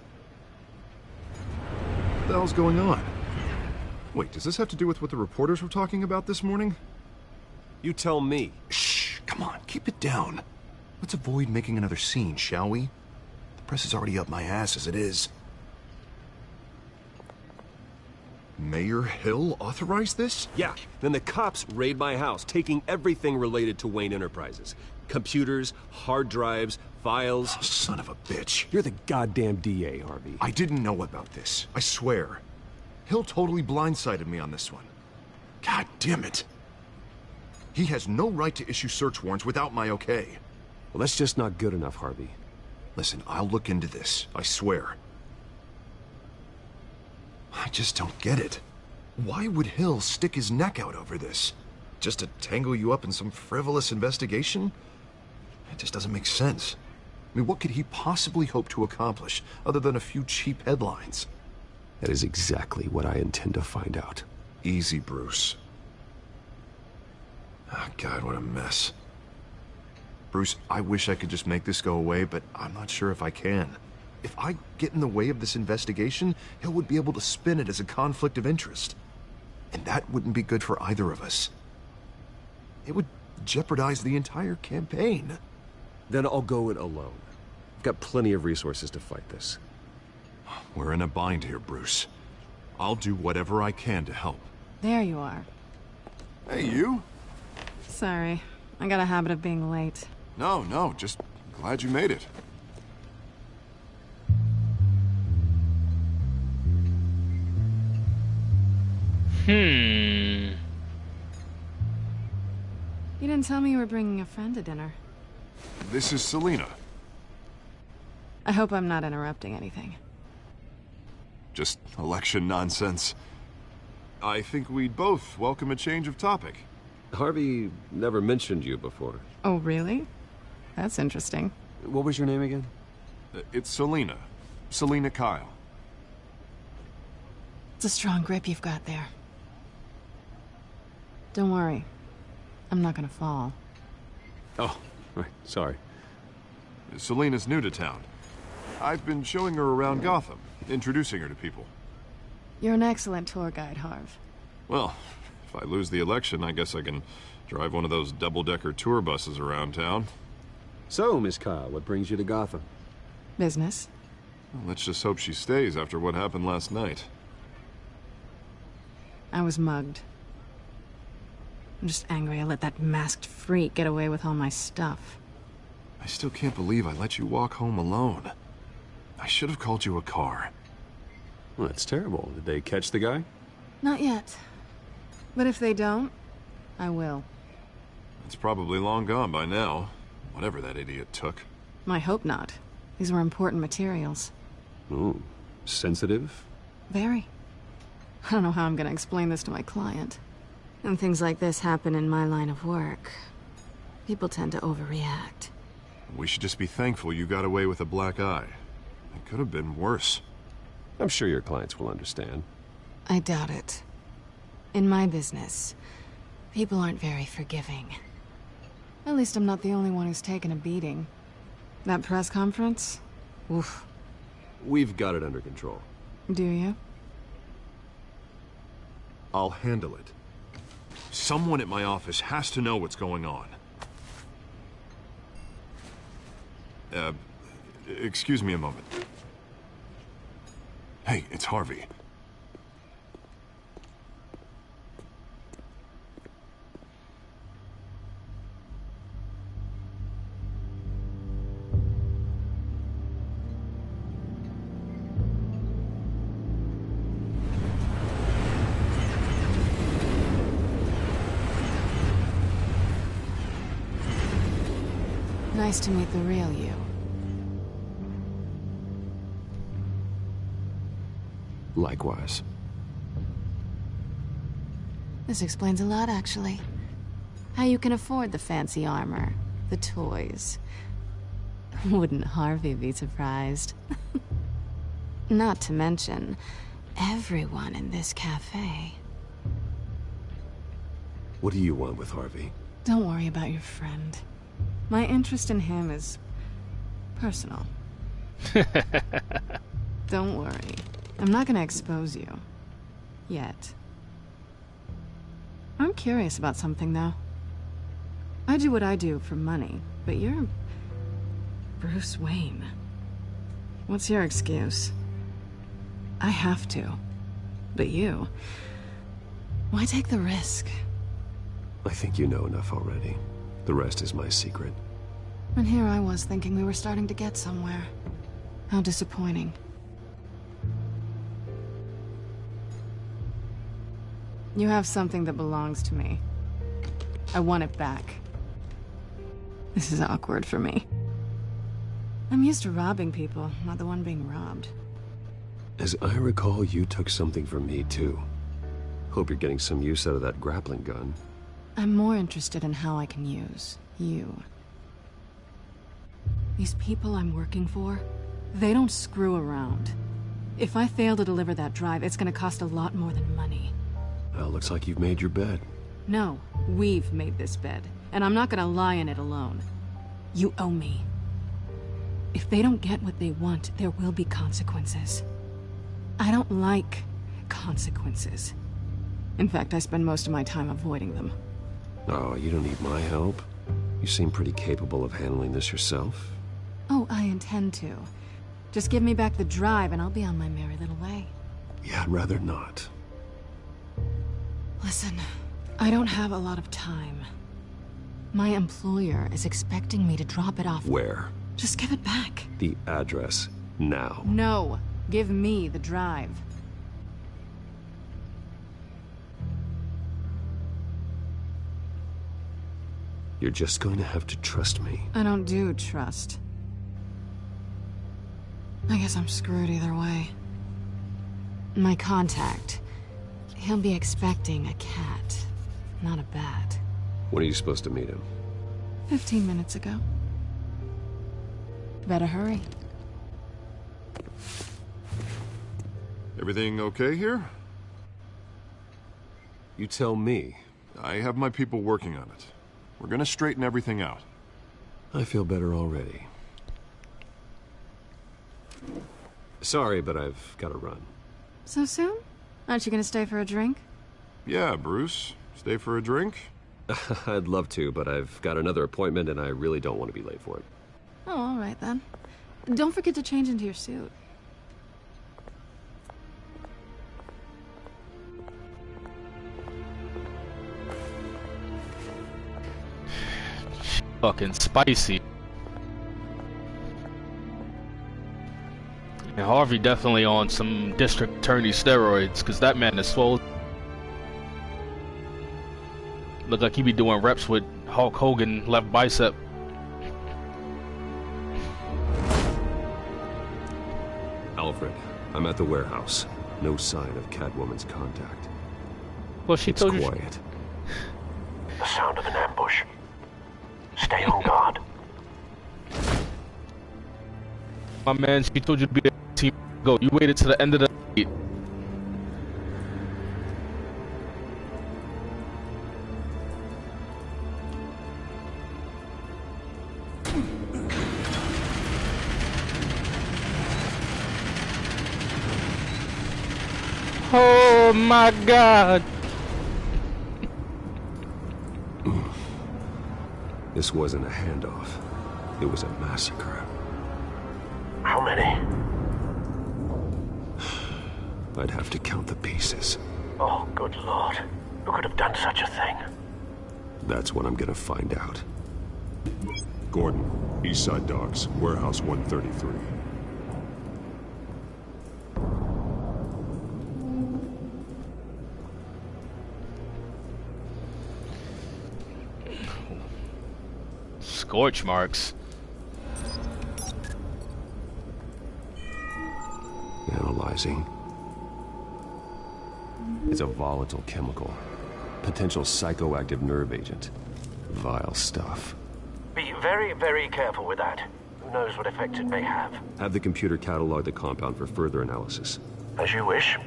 What the hell's going on? Wait, does this have to do with what the reporters were talking about this morning? You tell me. Shh, come on, keep it down. Let's avoid making another scene, shall we? The press is already up my ass as it is. Mayor Hill authorized this? Yeah, then the cops raid my house, taking everything related to Wayne Enterprises. Computers, hard drives, files. Oh, son of a bitch. You're the goddamn DA, Harvey. I didn't know about this. I swear. Hill totally blindsided me on this one. God damn it. He has no right to issue search warrants without my okay. Well, that's just not good enough, Harvey. Listen, I'll look into this. I swear. I just don't get it. Why would Hill stick his neck out over this? Just to tangle you up in some frivolous investigation? It just doesn't make sense. I mean, what could he possibly hope to accomplish other than a few cheap headlines? That is exactly what I intend to find out. Easy, Bruce. Oh, God, what a mess. Bruce, I wish I could just make this go away, but I'm not sure if I can. If I get in the way of this investigation, Hill would be able to spin it as a conflict of interest. And that wouldn't be good for either of us. It would jeopardize the entire campaign. Then I'll go it alone. I've got plenty of resources to fight this. We're in a bind here, Bruce. I'll do whatever I can to help. There you are. Hey, you? Sorry. I got a habit of being late. No, just glad you made it. You didn't tell me you were bringing a friend to dinner. This is Selina. I hope I'm not interrupting anything. Just election nonsense. I think we'd both welcome a change of topic. Harvey never mentioned you before. Oh, really? That's interesting. What was your name again? It's Selina. Selina Kyle. It's a strong grip you've got there. Don't worry. I'm not gonna fall. Oh, right. Sorry. Selina's new to town. I've been showing her around Gotham, introducing her to people. You're an excellent tour guide, Harv. Well, if I lose the election, I guess I can drive one of those double-decker tour buses around town. So, Miss Kyle, what brings you to Gotham? Business. Well, let's just hope she stays after what happened last night. I was mugged. I'm just angry I let that masked freak get away with all my stuff. I still can't believe I let you walk home alone. I should have called you a car. Well, that's terrible. Did they catch the guy? Not yet. But if they don't, I will. It's probably long gone by now, whatever that idiot took. I hope not. These were important materials. Ooh, sensitive? Very. I don't know how I'm gonna explain this to my client. And things like this happen in my line of work. People tend to overreact. We should just be thankful you got away with a black eye. It could have been worse. I'm sure your clients will understand. I doubt it. In my business, people aren't very forgiving. At least I'm not the only one who's taken a beating. That press conference? Oof. We've got it under control. Do you? I'll handle it. Someone at my office has to know what's going on. Excuse me a moment. Hey, it's Harvey. Nice to meet the real you. Likewise. This explains a lot, actually. How you can afford the fancy armor, the toys. Wouldn't Harvey be surprised? Not to mention, everyone in this cafe. What do you want with Harvey? Don't worry about your friend. My interest in him is personal. Don't worry. I'm not gonna expose you. Yet. I'm curious about something, though. I do what I do for money, but you're Bruce Wayne. What's your excuse? I have to. But you... why take the risk? I think you know enough already. The rest is my secret. And here I was thinking we were starting to get somewhere. How disappointing. You have something that belongs to me. I want it back. This is awkward for me. I'm used to robbing people, not the one being robbed. As I recall, you took something from me, too. Hope you're getting some use out of that grappling gun. I'm more interested in how I can use you. These people I'm working for, they don't screw around. If I fail to deliver that drive, it's gonna cost a lot more than money. Well, looks like you've made your bed. No, we've made this bed, and I'm not gonna lie in it alone. You owe me. If they don't get what they want, there will be consequences. I don't like consequences. In fact, I spend most of my time avoiding them. Oh, you don't need my help. You seem pretty capable of handling this yourself. Oh, I intend to. Just give me back the drive and I'll be on my merry little way. Yeah, I'd rather not. Listen, I don't have a lot of time. My employer is expecting me to drop it off. Where? Just give it back. The address, now. No, give me the drive. You're just going to have to trust me. I don't do trust. I guess I'm screwed either way. My contact, he'll be expecting a cat, not a bat. When are you supposed to meet him? 15 minutes ago. Better hurry. Everything okay here? You tell me. I have my people working on it. We're gonna straighten everything out. I feel better already. Sorry, but I've got to run. So soon? Aren't you gonna stay for a drink? Yeah, Bruce. Stay for a drink? I'd love to, but I've got another appointment and I really don't want to be late for it. Oh, all right then. Don't forget to change into your suit. Fucking spicy. And Harvey definitely on some district attorney steroids, because that man is swole. Look like he be doing reps with Hulk Hogan left bicep. Alfred, I'm at the warehouse. No sign of Catwoman's contact. Well, she told you. It's quiet. The sound of an ambush. Stay on guard. My man, she told you to be a team. Go. You waited to the end of the night. Oh my God. This wasn't a handoff. It was a massacre. How many? I'd have to count the pieces. Oh, good Lord. Who could have done such a thing? That's what I'm gonna find out. Gordon, Eastside Docks, Warehouse 133. Scorch marks. Analyzing. It's a volatile chemical. Potential psychoactive nerve agent. Vile stuff. Be very, very careful with that. Who knows what effect it may have. Have the computer catalog the compound for further analysis. As you wish.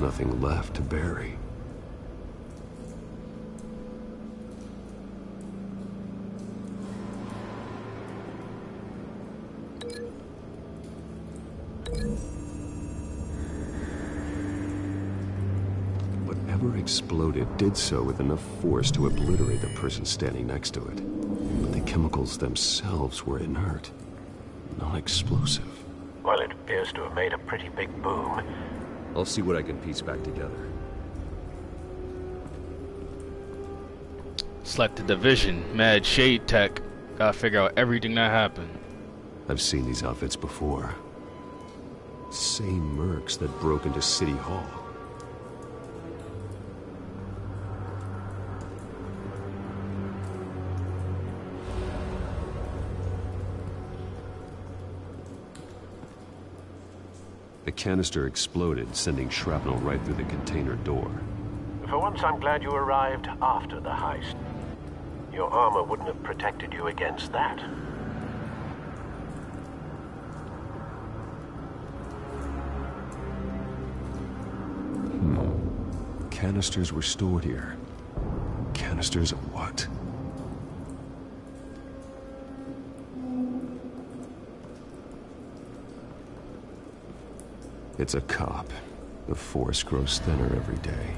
Nothing left to bury. Whatever exploded did so with enough force to obliterate the person standing next to it. But the chemicals themselves were inert, non-explosive. Well, it appears to have made a pretty big boom. I'll see what I can piece back together. It's like the Division, Mad Shade Tech. Gotta figure out everything that happened. I've seen these outfits before. Same mercs that broke into City Hall. The canister exploded, sending shrapnel right through the container door. For once, I'm glad you arrived after the heist. Your armor wouldn't have protected you against that. Canisters were stored here. Canisters of what? It's a cop. The force grows thinner every day.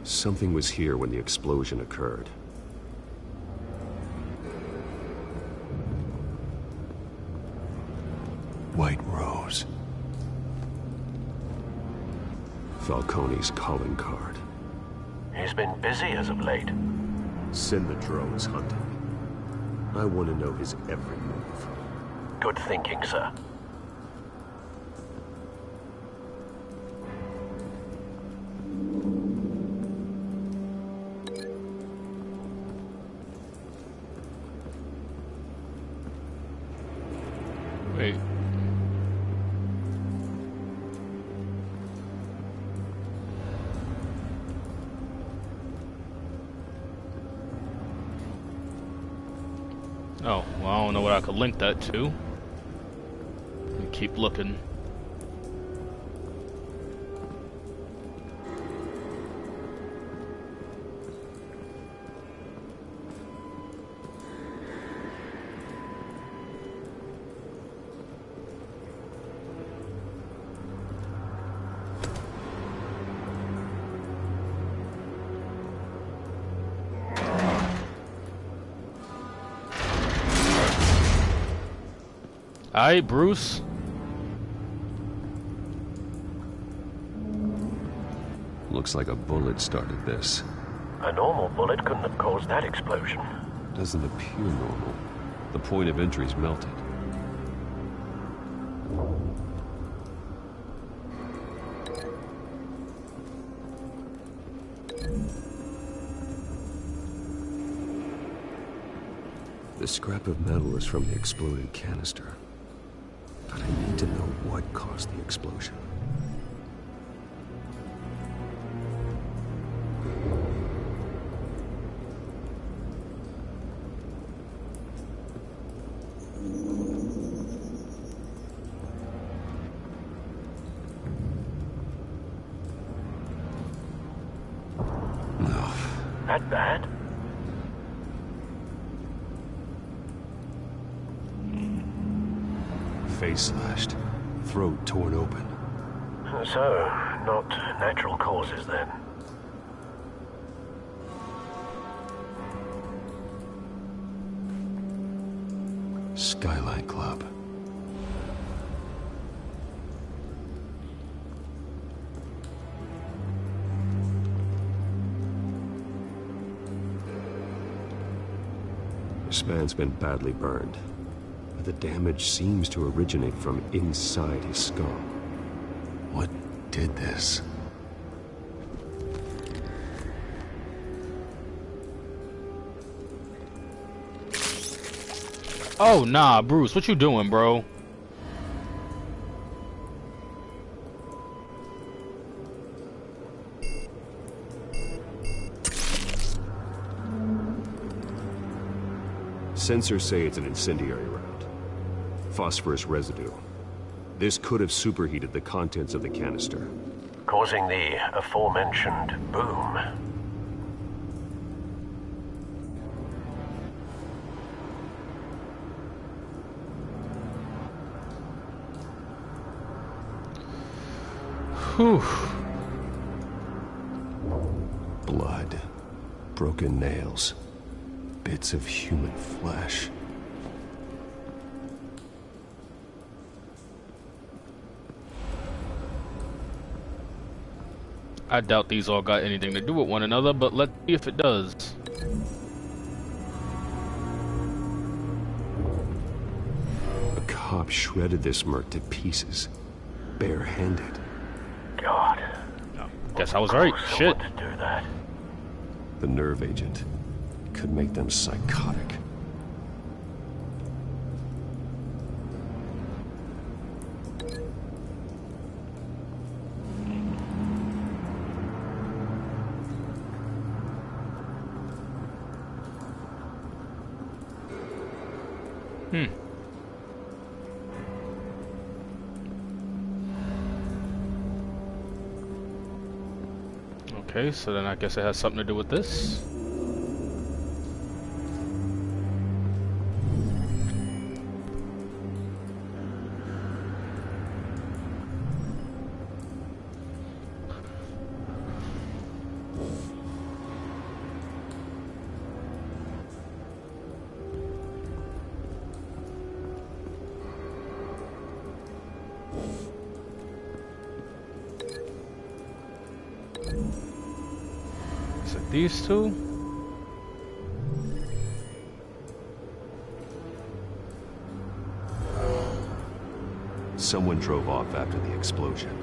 Something was here when the explosion occurred. White Rose. Falcone's calling card. He's been busy as of late. Send the drones hunting. I want to know his every move. Good thinking, sir. Wait. Oh, well, I don't know what I could link that to. Keep looking. Alright, Bruce. Looks like a bullet started this. A normal bullet couldn't have caused that explosion. Doesn't appear normal. The point of entry's melted. The scrap of metal is from the exploded canister. But I need to know what caused the explosion. That bad? Face slashed, throat torn open. So, not natural causes then. Skyline Club. This man's been badly burned, but the damage seems to originate from inside his skull. What did this? Oh, nah, Bruce, what you doing, bro? Sensors say it's an incendiary round. Phosphorus residue. This could have superheated the contents of the canister, Causing the aforementioned boom. Whew. Blood, broken nails, bits of human flesh. I doubt these all got anything to do with one another, but let's see if it does. A cop shredded this merc to pieces, barehanded. God. Guess I was right. Shit. To do that. The nerve agent could make them psychotic. Okay, so then I guess it has something to do with this. Is it these two? Someone drove off after the explosion.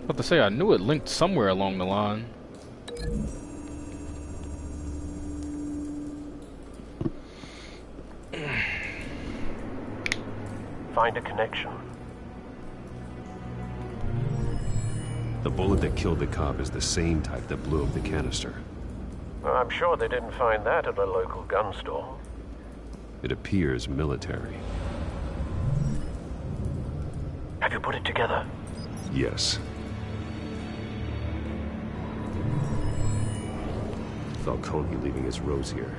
About to say, I knew it linked somewhere along the line. Find a connection. The bullet that killed the cop is the same type that blew up the canister. Well, I'm sure they didn't find that at a local gun store. It appears military. Have you put it together? Yes. Falcone leaving his rose here.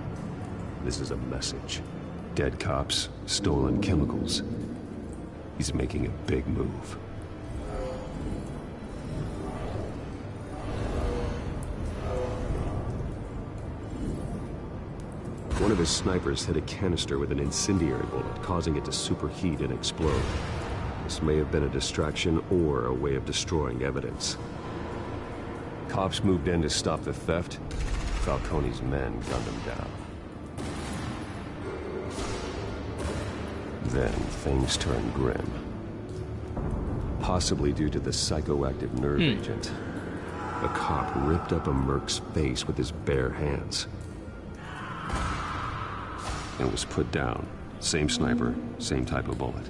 This is a message. Dead cops, stolen chemicals. He's making a big move. One of his snipers hit a canister with an incendiary bullet, causing it to superheat and explode. This may have been a distraction or a way of destroying evidence. Cops moved in to stop the theft. Falcone's men gunned him down. Then things turned grim. Possibly due to the psychoactive nerve agent. A cop ripped up a merc's face with his bare hands. And was put down. Same sniper, same type of bullet.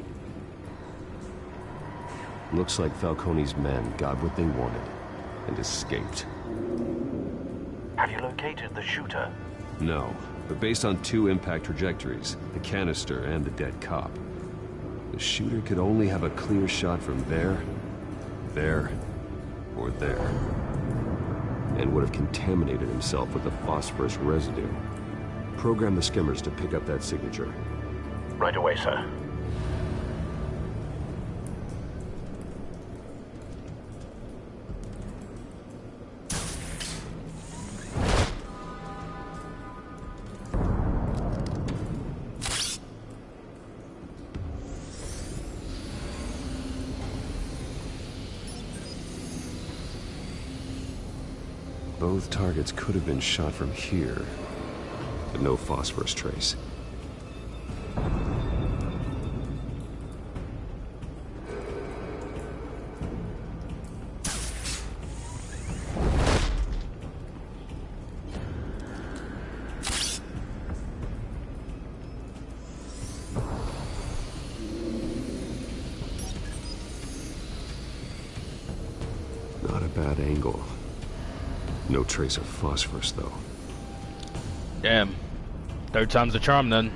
Looks like Falcone's men got what they wanted and escaped. Have you located the shooter? No, but based on two impact trajectories, the canister and the dead cop, the shooter could only have a clear shot from there, or there, and would have contaminated himself with the phosphorus residue. Program the skimmers to pick up that signature. Right away, sir. Both targets could have been shot from here, but no phosphorus trace. Not a bad angle. No trace of phosphorus, though. Damn. Third time's the charm, then.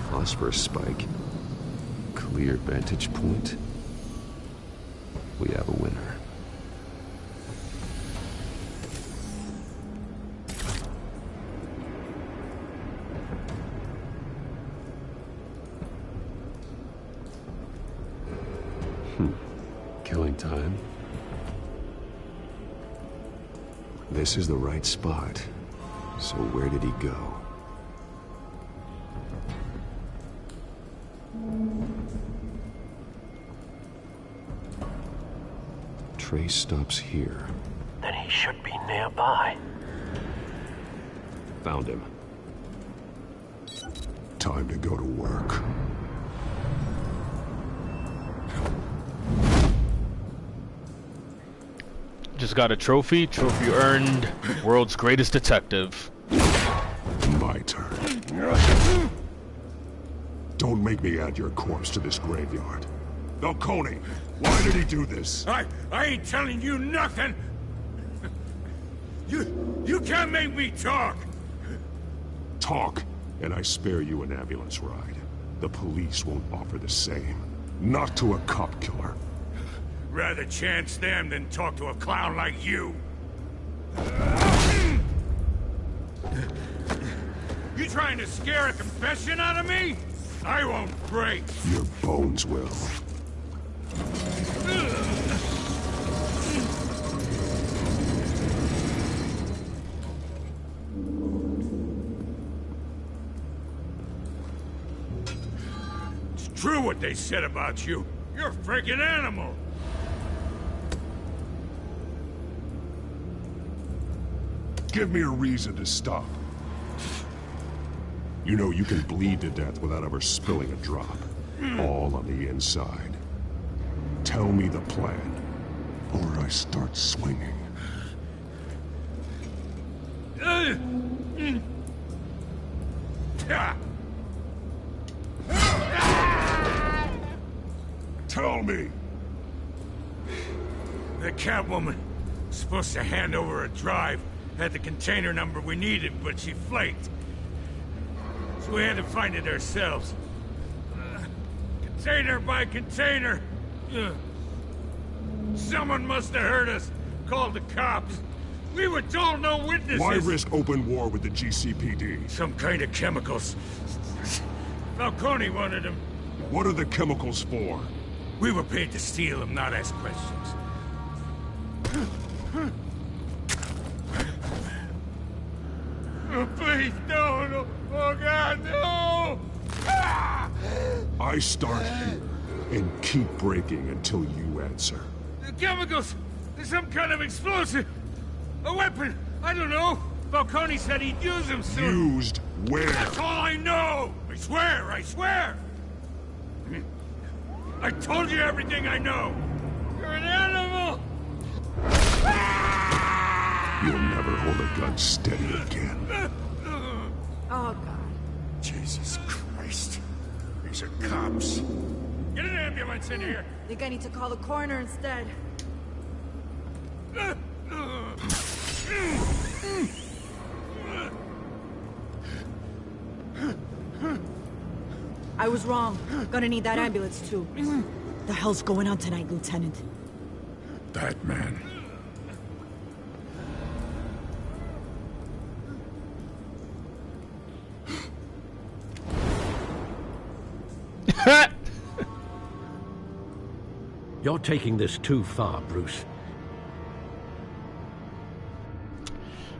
Phosphorus spike. Clear vantage point. We have a winner. Killing time. This is the right spot. So where did he go? Trace stops here. Then he should be nearby. Found him. Time to go to work. Just got a trophy. Trophy earned. World's greatest detective. My turn. Don't make me add your corpse to this graveyard. Falcone, why did he do this? I ain't telling you nothing. You can't make me talk. Talk, and I spare you an ambulance ride. The police won't offer the same. Not to a cop killer. Rather chance them than talk to a clown like you. You trying to scare a confession out of me? I won't break. Your bones will. It's true what they said about you. You're a freaking animal. Give me a reason to stop. You know you can bleed to death without ever spilling a drop. All on the inside. Tell me the plan, or I start swinging. Tell me! The Catwoman was supposed to hand over a drive. Had the container number we needed, but she flaked. So we had to find it ourselves. Container by container. Someone must have heard us. Called the cops. We were told no witnesses. Why risk open war with the GCPD? Some kind of chemicals. Falcone wanted them. What are the chemicals for? We were paid to steal them, not ask questions. Oh, please, no. Oh, God, no! Ah! I start here and keep breaking until you answer. The chemicals! There's some kind of explosive! A weapon! I don't know! Falcone said he'd use them soon! Used where? That's all I know! I swear! I told you everything I know! You're an animal! You'll never hold a gun steady again. Oh, God. Jesus Christ. These are cops. Get an ambulance in here! Think I need to call the coroner instead. I was wrong. Gonna need that ambulance, too. The hell's going on tonight, Lieutenant? That man. You're taking this too far, Bruce.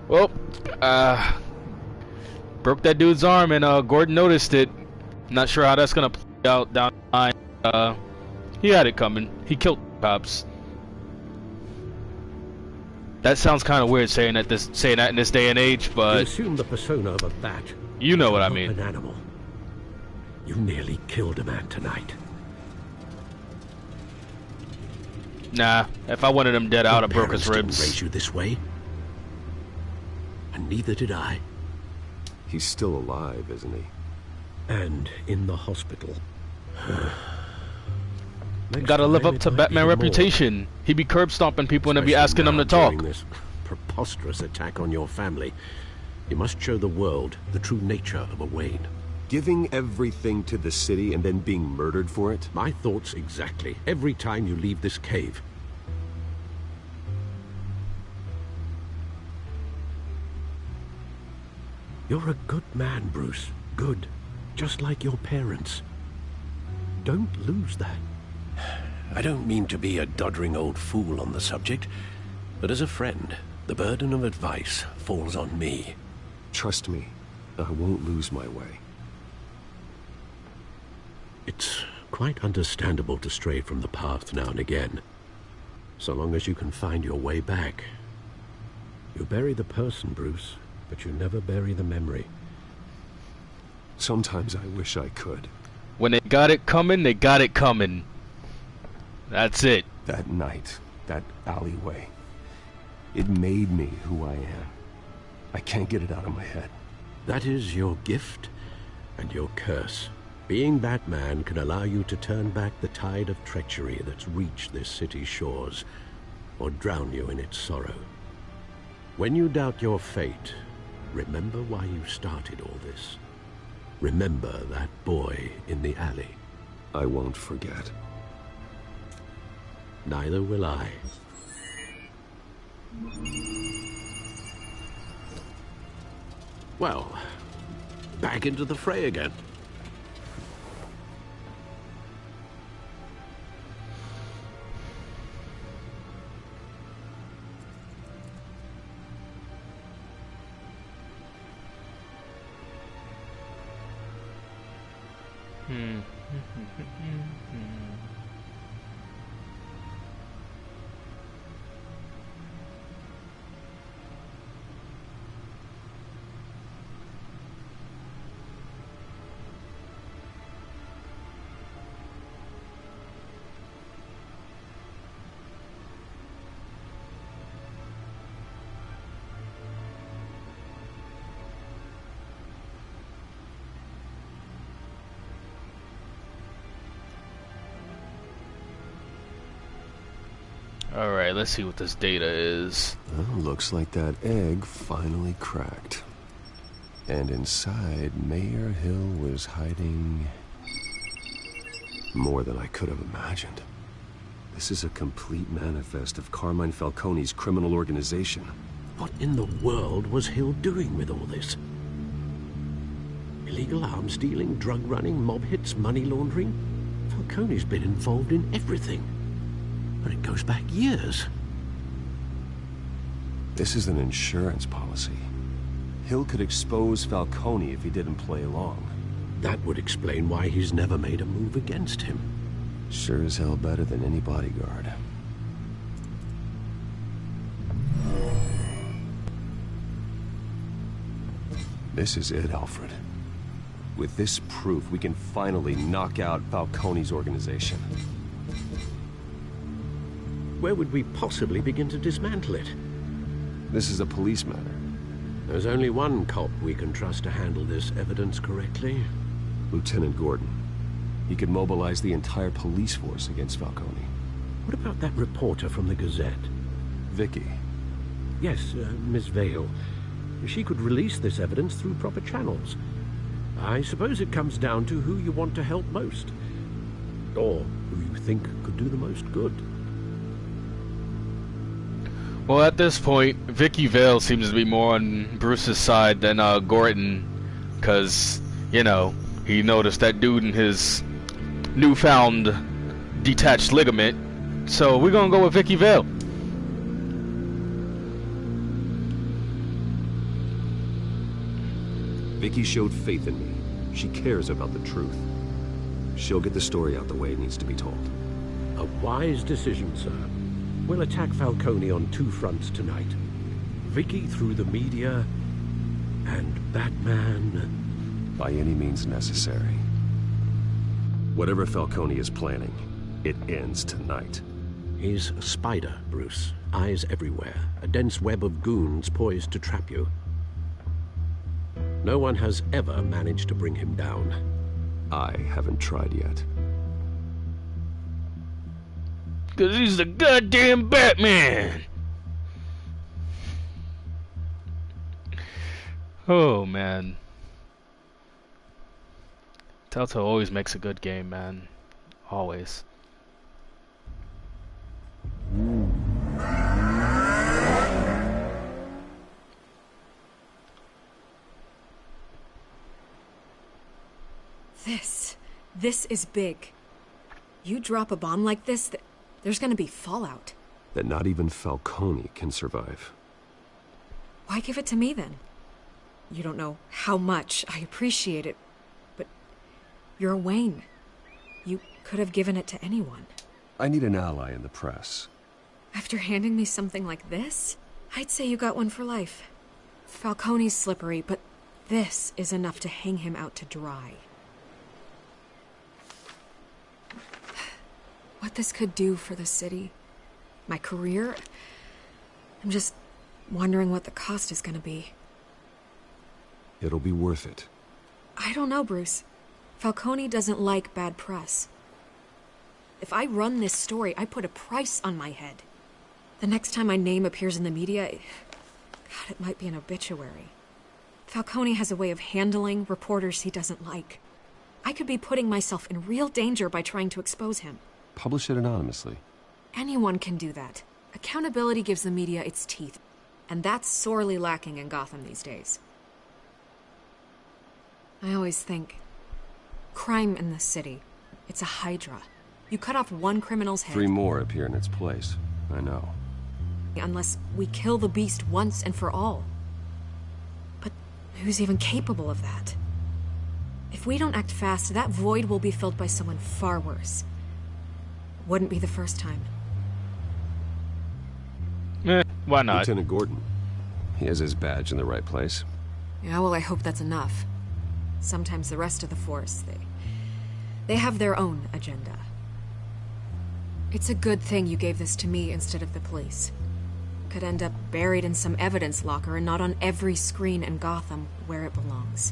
Well, broke that dude's arm, and Gordon noticed it. Not sure how that's gonna play out down the line. He had it coming. He killed cops. That sounds kind of weird saying that in this day and age, but You assume the persona of a bat. You know what I mean. An animal. You nearly killed a man tonight. Nah, if I wanted him dead, I would have broke his Parents didn't ribs. raise you this way, and neither did I. He's still alive, isn't he? And in the hospital. Gotta live up to Batman reputation. He be curb stomping people and be asking them to talk. During this preposterous attack on your family, you must show the world the true nature of a Wayne. Giving everything to the city and then being murdered for it? My thoughts exactly. Every time you leave this cave. You're a good man, Bruce. Good. Just like your parents. Don't lose that. I don't mean to be a doddering old fool on the subject, but as a friend, the burden of advice falls on me. Trust me, I won't lose my way. It's quite understandable to stray from the path now and again, so long as you can find your way back. You bury the person, Bruce, but you never bury the memory. Sometimes I wish I could. When they got it coming, they got it coming. That's it. That night, that alleyway, it made me who I am. I can't get it out of my head. That is your gift and your curse. Being Batman can allow you to turn back the tide of treachery that's reached this city's shores, or drown you in its sorrow. When you doubt your fate, remember why you started all this. Remember that boy in the alley. I won't forget. Neither will I. Well, back into the fray again. Alright, let's see what this data is. Well, looks like that egg finally cracked. And inside, Mayor Hill was hiding more than I could have imagined. This is a complete manifest of Carmine Falcone's criminal organization. What in the world was Hill doing with all this? Illegal arms dealing, drug running, mob hits, money laundering? Falcone's been involved in everything. And it goes back years. This is an insurance policy. Hill could expose Falcone if he didn't play along. That would explain why he's never made a move against him. Sure as hell better than any bodyguard. This is it, Alfred. With this proof, we can finally knock out Falcone's organization. Where would we possibly begin to dismantle it? This is a police matter. There's only one cop we can trust to handle this evidence correctly. Lieutenant Gordon. He could mobilize the entire police force against Falcone. What about that reporter from the Gazette? Vicky. Yes, Miss Vale. She could release this evidence through proper channels. I suppose it comes down to who you want to help most. Or who you think could do the most good. Well, at this point, Vicky Vale seems to be more on Bruce's side than Gordon, because, you know, he noticed that dude in his newfound detached ligament. So we're gonna go with Vicky Vale. Vicky showed faith in me. She cares about the truth. She'll get the story out the way it needs to be told. A wise decision, sir. We'll attack Falcone on two fronts tonight. Vicky through the media, and Batman... by any means necessary. Whatever Falcone is planning, it ends tonight. He's a spider, Bruce. Eyes everywhere. A dense web of goons poised to trap you. No one has ever managed to bring him down. I haven't tried yet. 'Cause he's the goddamn Batman! Oh, man. Telltale always makes a good game, man. Always. This is big. You drop a bomb like this, there's gonna be fallout. That not even Falcone can survive. Why give it to me then? You don't know how much I appreciate it, but you're Wayne. You could have given it to anyone. I need an ally in the press. After handing me something like this, I'd say you got one for life. Falcone's slippery, but this is enough to hang him out to dry. What this could do for the city, my career, I'm just wondering what the cost is gonna be. It'll be worth it. I don't know, Bruce. Falcone doesn't like bad press. If I run this story, I put a price on my head. The next time my name appears in the media, God, it might be an obituary. Falcone has a way of handling reporters he doesn't like. I could be putting myself in real danger by trying to expose him. Publish it anonymously. Anyone can do that. Accountability gives the media its teeth, and that's sorely lacking in Gotham these days. I always think, crime in the city, it's a hydra. You cut off one criminal's head. 3 more appear in its place. I know. Unless we kill the beast once and for all. But who's even capable of that? If we don't act fast, that void will be filled by someone far worse. Wouldn't be the first time. Why not? Lieutenant Gordon. He has his badge in the right place. Yeah, well, I hope that's enough. Sometimes the rest of the force, they have their own agenda. It's a good thing you gave this to me instead of the police. Could end up buried in some evidence locker and not on every screen in Gotham where it belongs.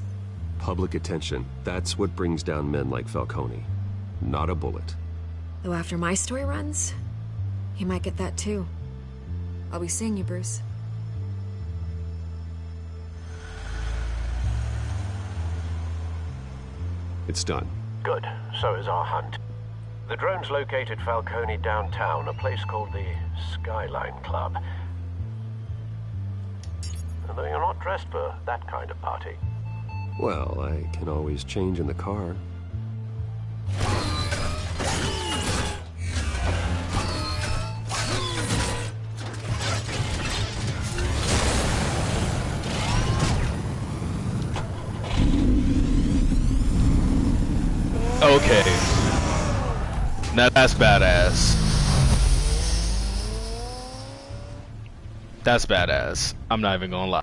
Public attention. That's what brings down men like Falcone. Not a bullet. Though after my story runs, he might get that too. I'll be seeing you, Bruce. It's done. Good. So is our hunt. The drone's located Falcone downtown, a place called the Skyline Club. Although you're not dressed for that kind of party. Well, I can always change in the car. Okay. Now that's badass. That's badass. I'm not even gonna lie.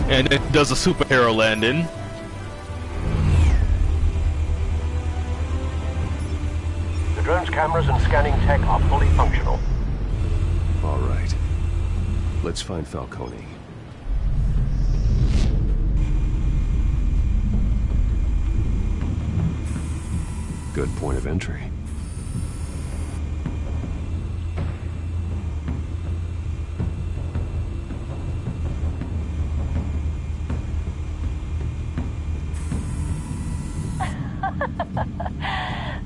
And it does a superhero landing. The drone's cameras and scanning tech are fully functional. All right. Let's find Falcone. Good point of entry.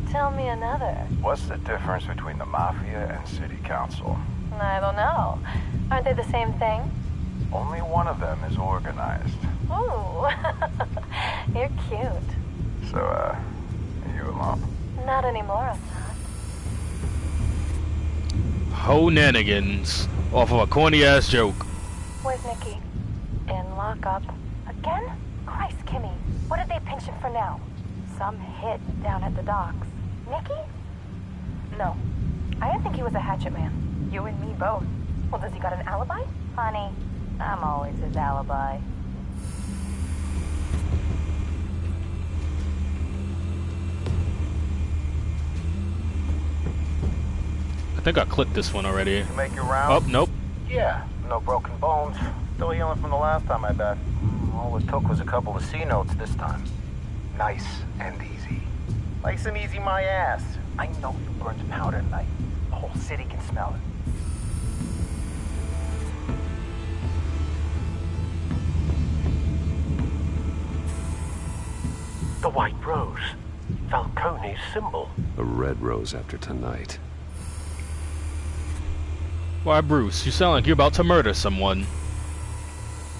Tell me another. What's the difference between the Mafia and City Council? I don't know. Aren't they the same thing? Only one of them is organized. Ooh. You're cute. So, are you alone? Not anymore, I'm not. Honanigans. Off of a corny-ass joke. Where's Nikki? In lockup. Again? Christ, Kimmy. What did they pinch him for now? Some hit down at the docks. Nikki? No. I didn't think he was a hatchet man. You and me both. Well, does he got an alibi? Honey, I'm always his alibi. I think I clicked this one already. You make your round? Oh, nope. Yeah, no broken bones. Still healing from the last time, I bet. All it took was a couple of C notes this time. Nice and easy. Nice and easy my ass. I know you burned powder tonight. The whole city can smell it. white rose. Falcone's symbol. A red rose after tonight. Why, Bruce, you sound like you're about to murder someone.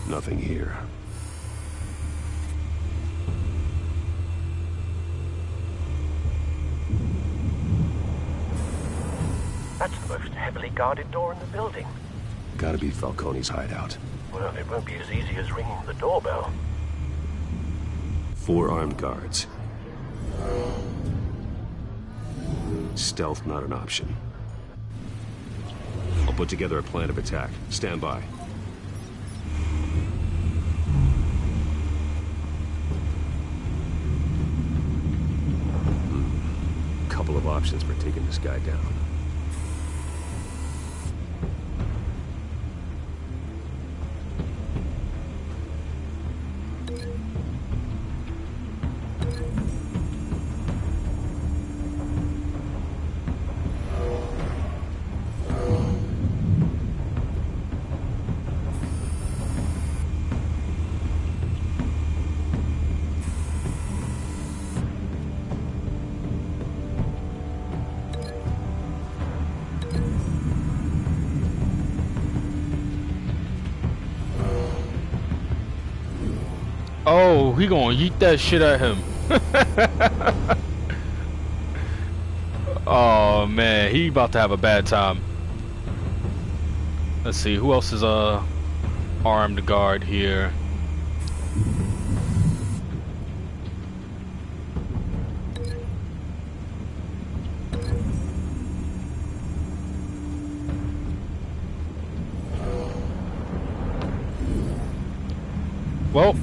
Nothing here. That's the most heavily guarded door in the building. Gotta be Falcone's hideout. Well, it won't be as easy as ringing the doorbell. 4 armed guards. Stealth not an option. I'll put together a plan of attack. Stand by. Couple of options for taking this guy down. Oh, he gonna yeet that shit at him. Oh man, he about to have a bad time. Let's see, who else is a armed guard here? Well,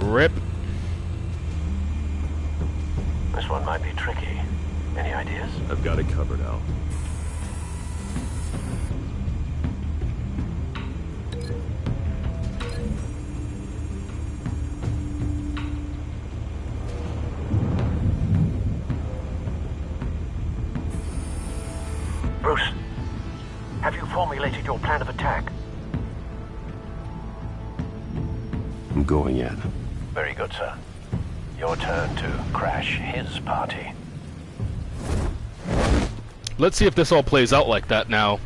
rip. This one might be tricky. Any ideas? I've got it covered, Al. Bruce, have you formulated your plan of attack? I'm going in. Very good, sir. Your turn to crash his party. Let's see if this all plays out like that now.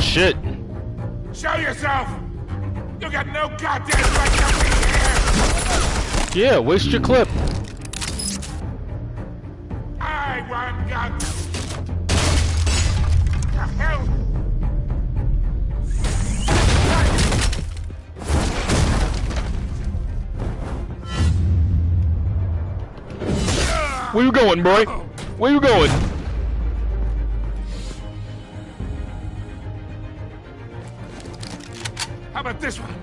Shit. Show yourself! You got no goddamn right to be here! Yeah, waste your clip. I want gun! The hell? Where you going, boy? Where you going? How about this one?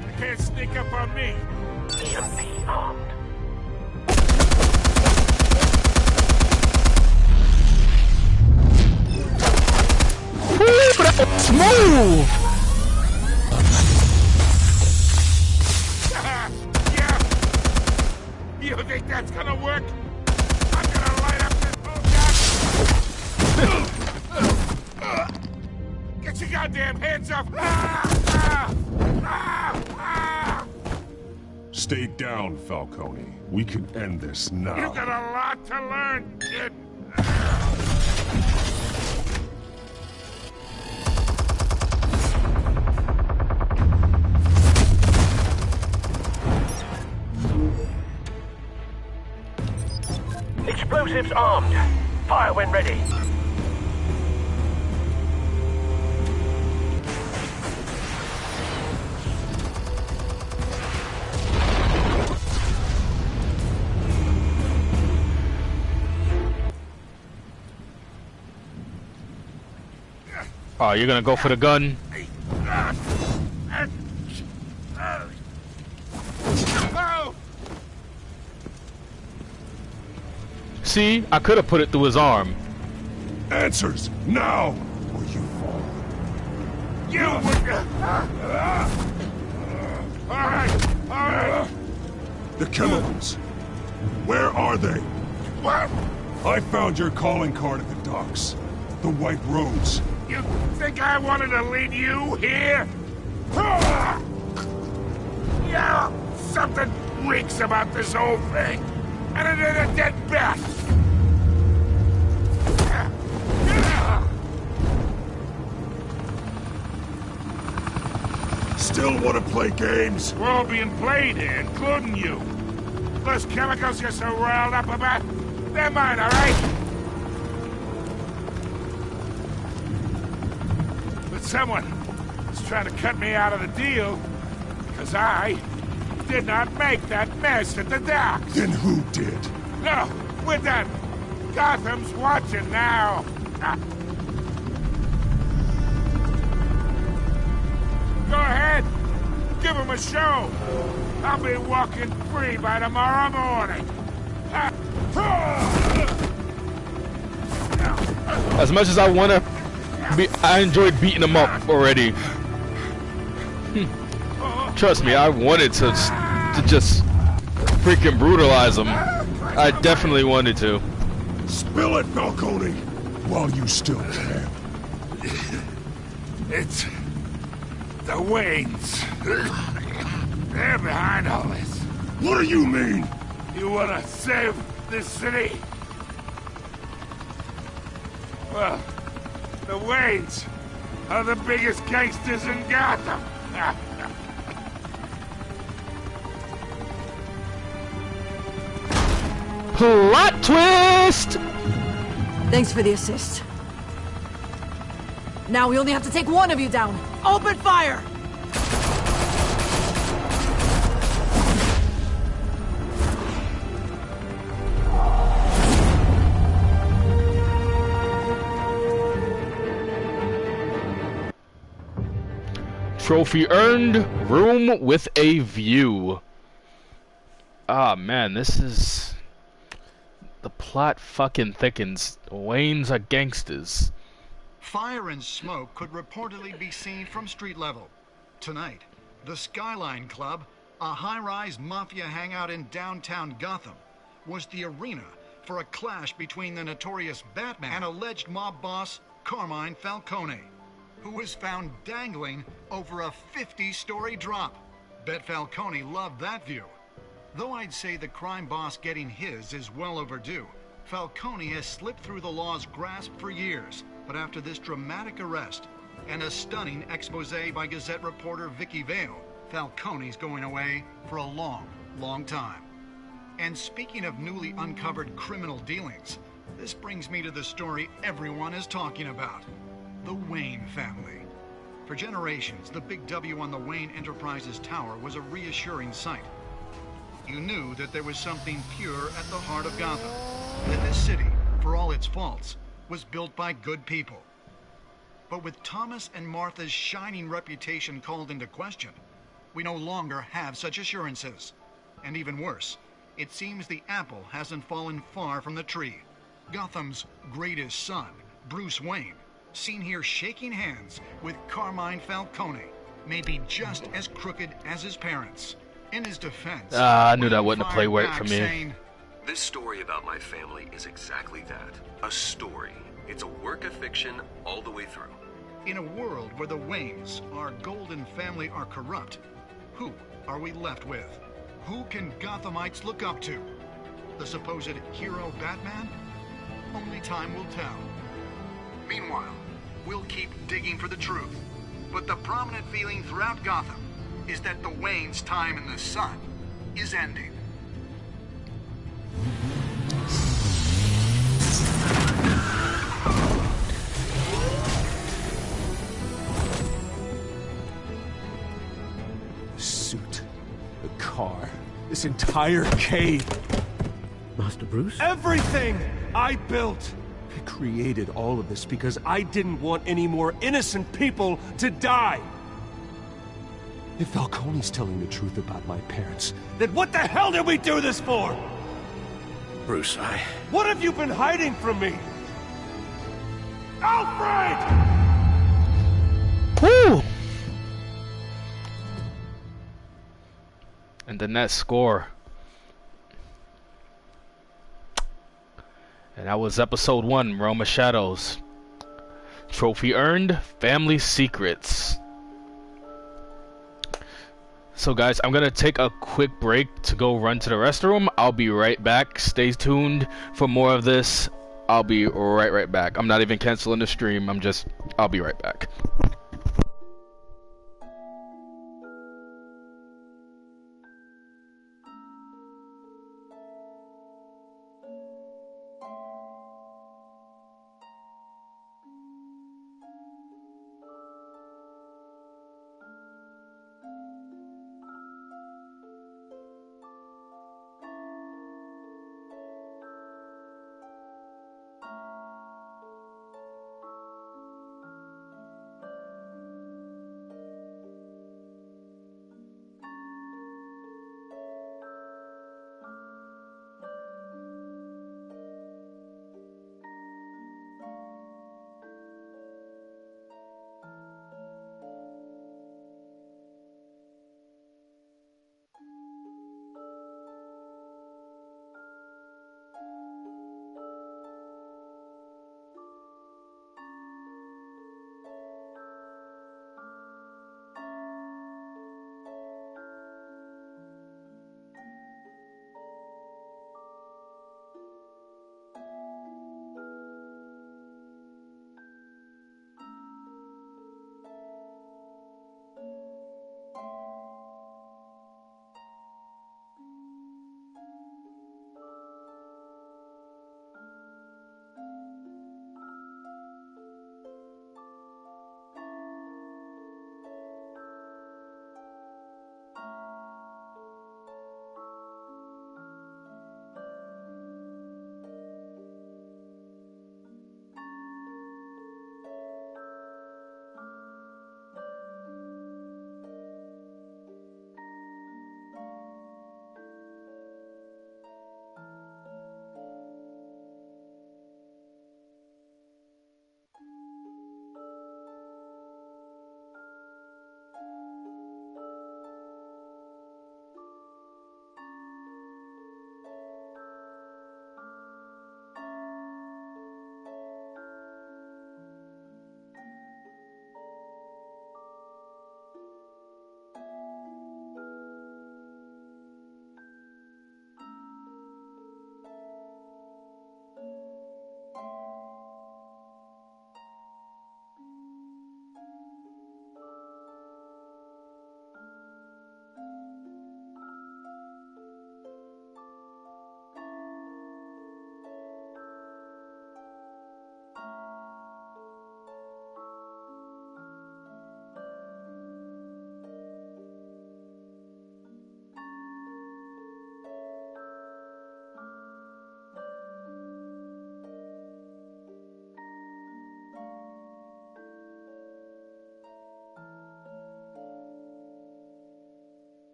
You can't sneak up on me. EMP armed. Woo, but that was smooth! Yeah. You think that's gonna work? Get your goddamn hands up! Stay down, Falcone. We can end this now. You got a lot to learn, kid. Explosives armed. Fire when ready. Oh, you're gonna go for the gun? See, I could have put it through his arm. Answers now, or you fall. You all right. The chemicals. Where are they? What? I found your calling card at the docks. The White Rose. You think I wanted to lead you here? Yeah, something reeks about this whole thing. And it is a dead bat. Still want to play games? We're all being played here, including you. Those chemicals you're so riled up about, they're mine, all right? But someone is trying to cut me out of the deal because I did not make that mess at the docks. Then who did? No, we're done. Gotham's watching now. Go ahead. Give him a show. I'll be walking free by tomorrow morning. As much as I wanna be, I enjoyed beating him up already. Trust me, I wanted to just freaking brutalize him. I definitely wanted to. Spill it, Falcone, while you still can. It's the Waynes. They're behind all this. What do you mean? You wanna save this city? Well, the Waynes are the biggest gangsters in Gotham. Plot twist! Thanks for the assist. Now we only have to take one of you down. Open fire! Trophy earned, room with a view. Ah, man, this is... The plot fucking thickens. Waynes are gangsters. Fire and smoke could reportedly be seen from street level. Tonight, the Skyline Club, a high-rise mafia hangout in downtown Gotham, was the arena for a clash between the notorious Batman and alleged mob boss Carmine Falcone, who was found dangling over a 50-story drop. Bet Falcone loved that view. Though I'd say the crime boss getting his is well overdue, Falcone has slipped through the law's grasp for years. But after this dramatic arrest and a stunning expose by Gazette reporter Vicky Vale, Falcone's going away for a long, long time. And speaking of newly uncovered criminal dealings, this brings me to the story everyone is talking about. The Wayne family. For generations, the big W on the Wayne Enterprises Tower was a reassuring sight. You knew that there was something pure at the heart of Gotham. That this city, for all its faults, was built by good people. But with Thomas and Martha's shining reputation called into question, we no longer have such assurances. And even worse, it seems the apple hasn't fallen far from the tree. Gotham's greatest son, Bruce Wayne, seen here shaking hands with Carmine Falcone, may be just as crooked as his parents. In his defense, I knew that wasn't a play right for me. Saying, this story about my family is exactly that. A story. It's a work of fiction all the way through. In a world where the Waynes, our golden family, are corrupt, who are we left with? Who can Gothamites look up to? The supposed hero Batman? Only time will tell. Meanwhile, we'll keep digging for the truth. But the prominent feeling throughout Gotham is that the Waynes' time in the sun is ending. The suit, the car, this entire cave. Master Bruce? Everything I built! I created all of this because I didn't want any more innocent people to die! If Falcone's telling the truth about my parents, then what the hell did we do this for? Bruce, What have you been hiding from me? Alfred! Woo! And then that score. And that was episode 1, Realm of Shadows. Trophy earned, family secrets. So guys, I'm gonna take a quick break to go run to the restroom. I'll be right back. Stay tuned for more of this. I'll be right back. I'm not even canceling the stream. I'll be right back.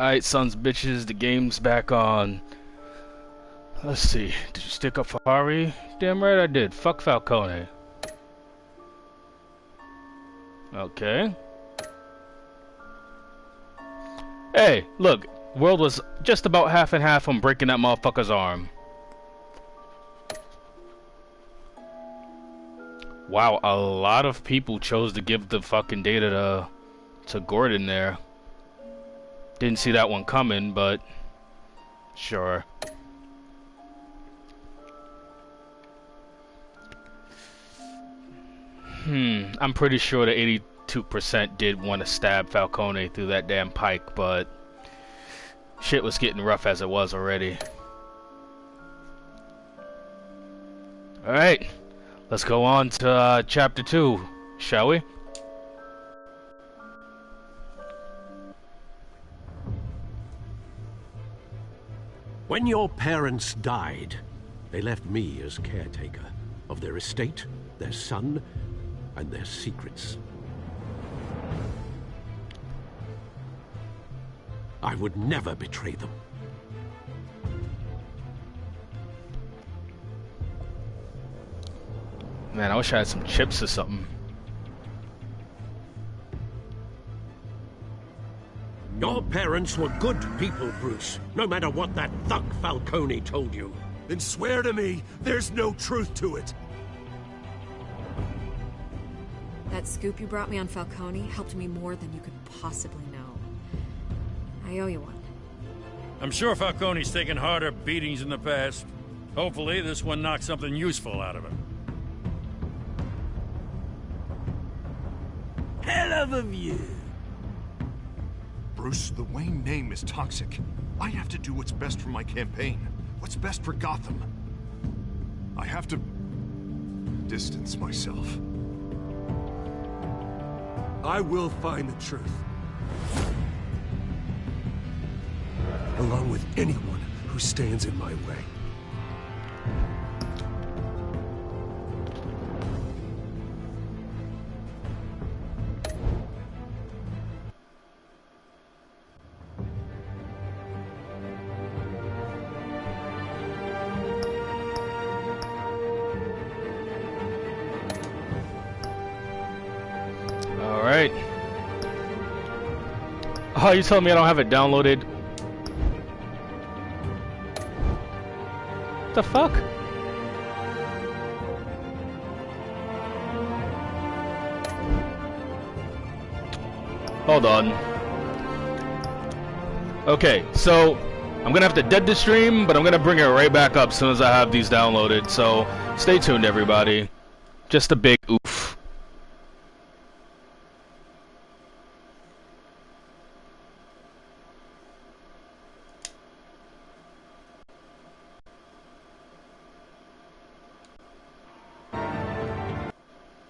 Alright, sons bitches, the game's back on. Let's see. Did you stick up for Hari? Damn right I did. Fuck Falcone. Okay. Hey, look. World was just about half and half on breaking that motherfucker's arm. Wow, a lot of people chose to give the fucking data to Gordon there. Didn't see that one coming, but sure. I'm pretty sure the 82% did want to stab Falcone through that damn pike, but shit was getting rough as it was already. Alright, let's go on to chapter 2, shall we? When your parents died, they left me as caretaker of their estate, their son, and their secrets. I would never betray them. Man, I wish I had some chips or something. Your parents were good people, Bruce, no matter what that thug Falcone told you. Then swear to me there's no truth to it. That scoop you brought me on Falcone helped me more than you could possibly know. I owe you one. I'm sure Falcone's taken harder beatings in the past. Hopefully this one knocks something useful out of him. Hell of a view. Bruce, the Wayne name is toxic. I have to do what's best for my campaign. What's best for Gotham. I have to distance myself. I will find the truth. Along with anyone who stands in my way. Alright. Oh, you telling me I don't have it downloaded? What the fuck? Hold on. Okay, so I'm gonna have to dead the stream, but I'm gonna bring it right back up as soon as I have these downloaded. So stay tuned, everybody. Just a big oof.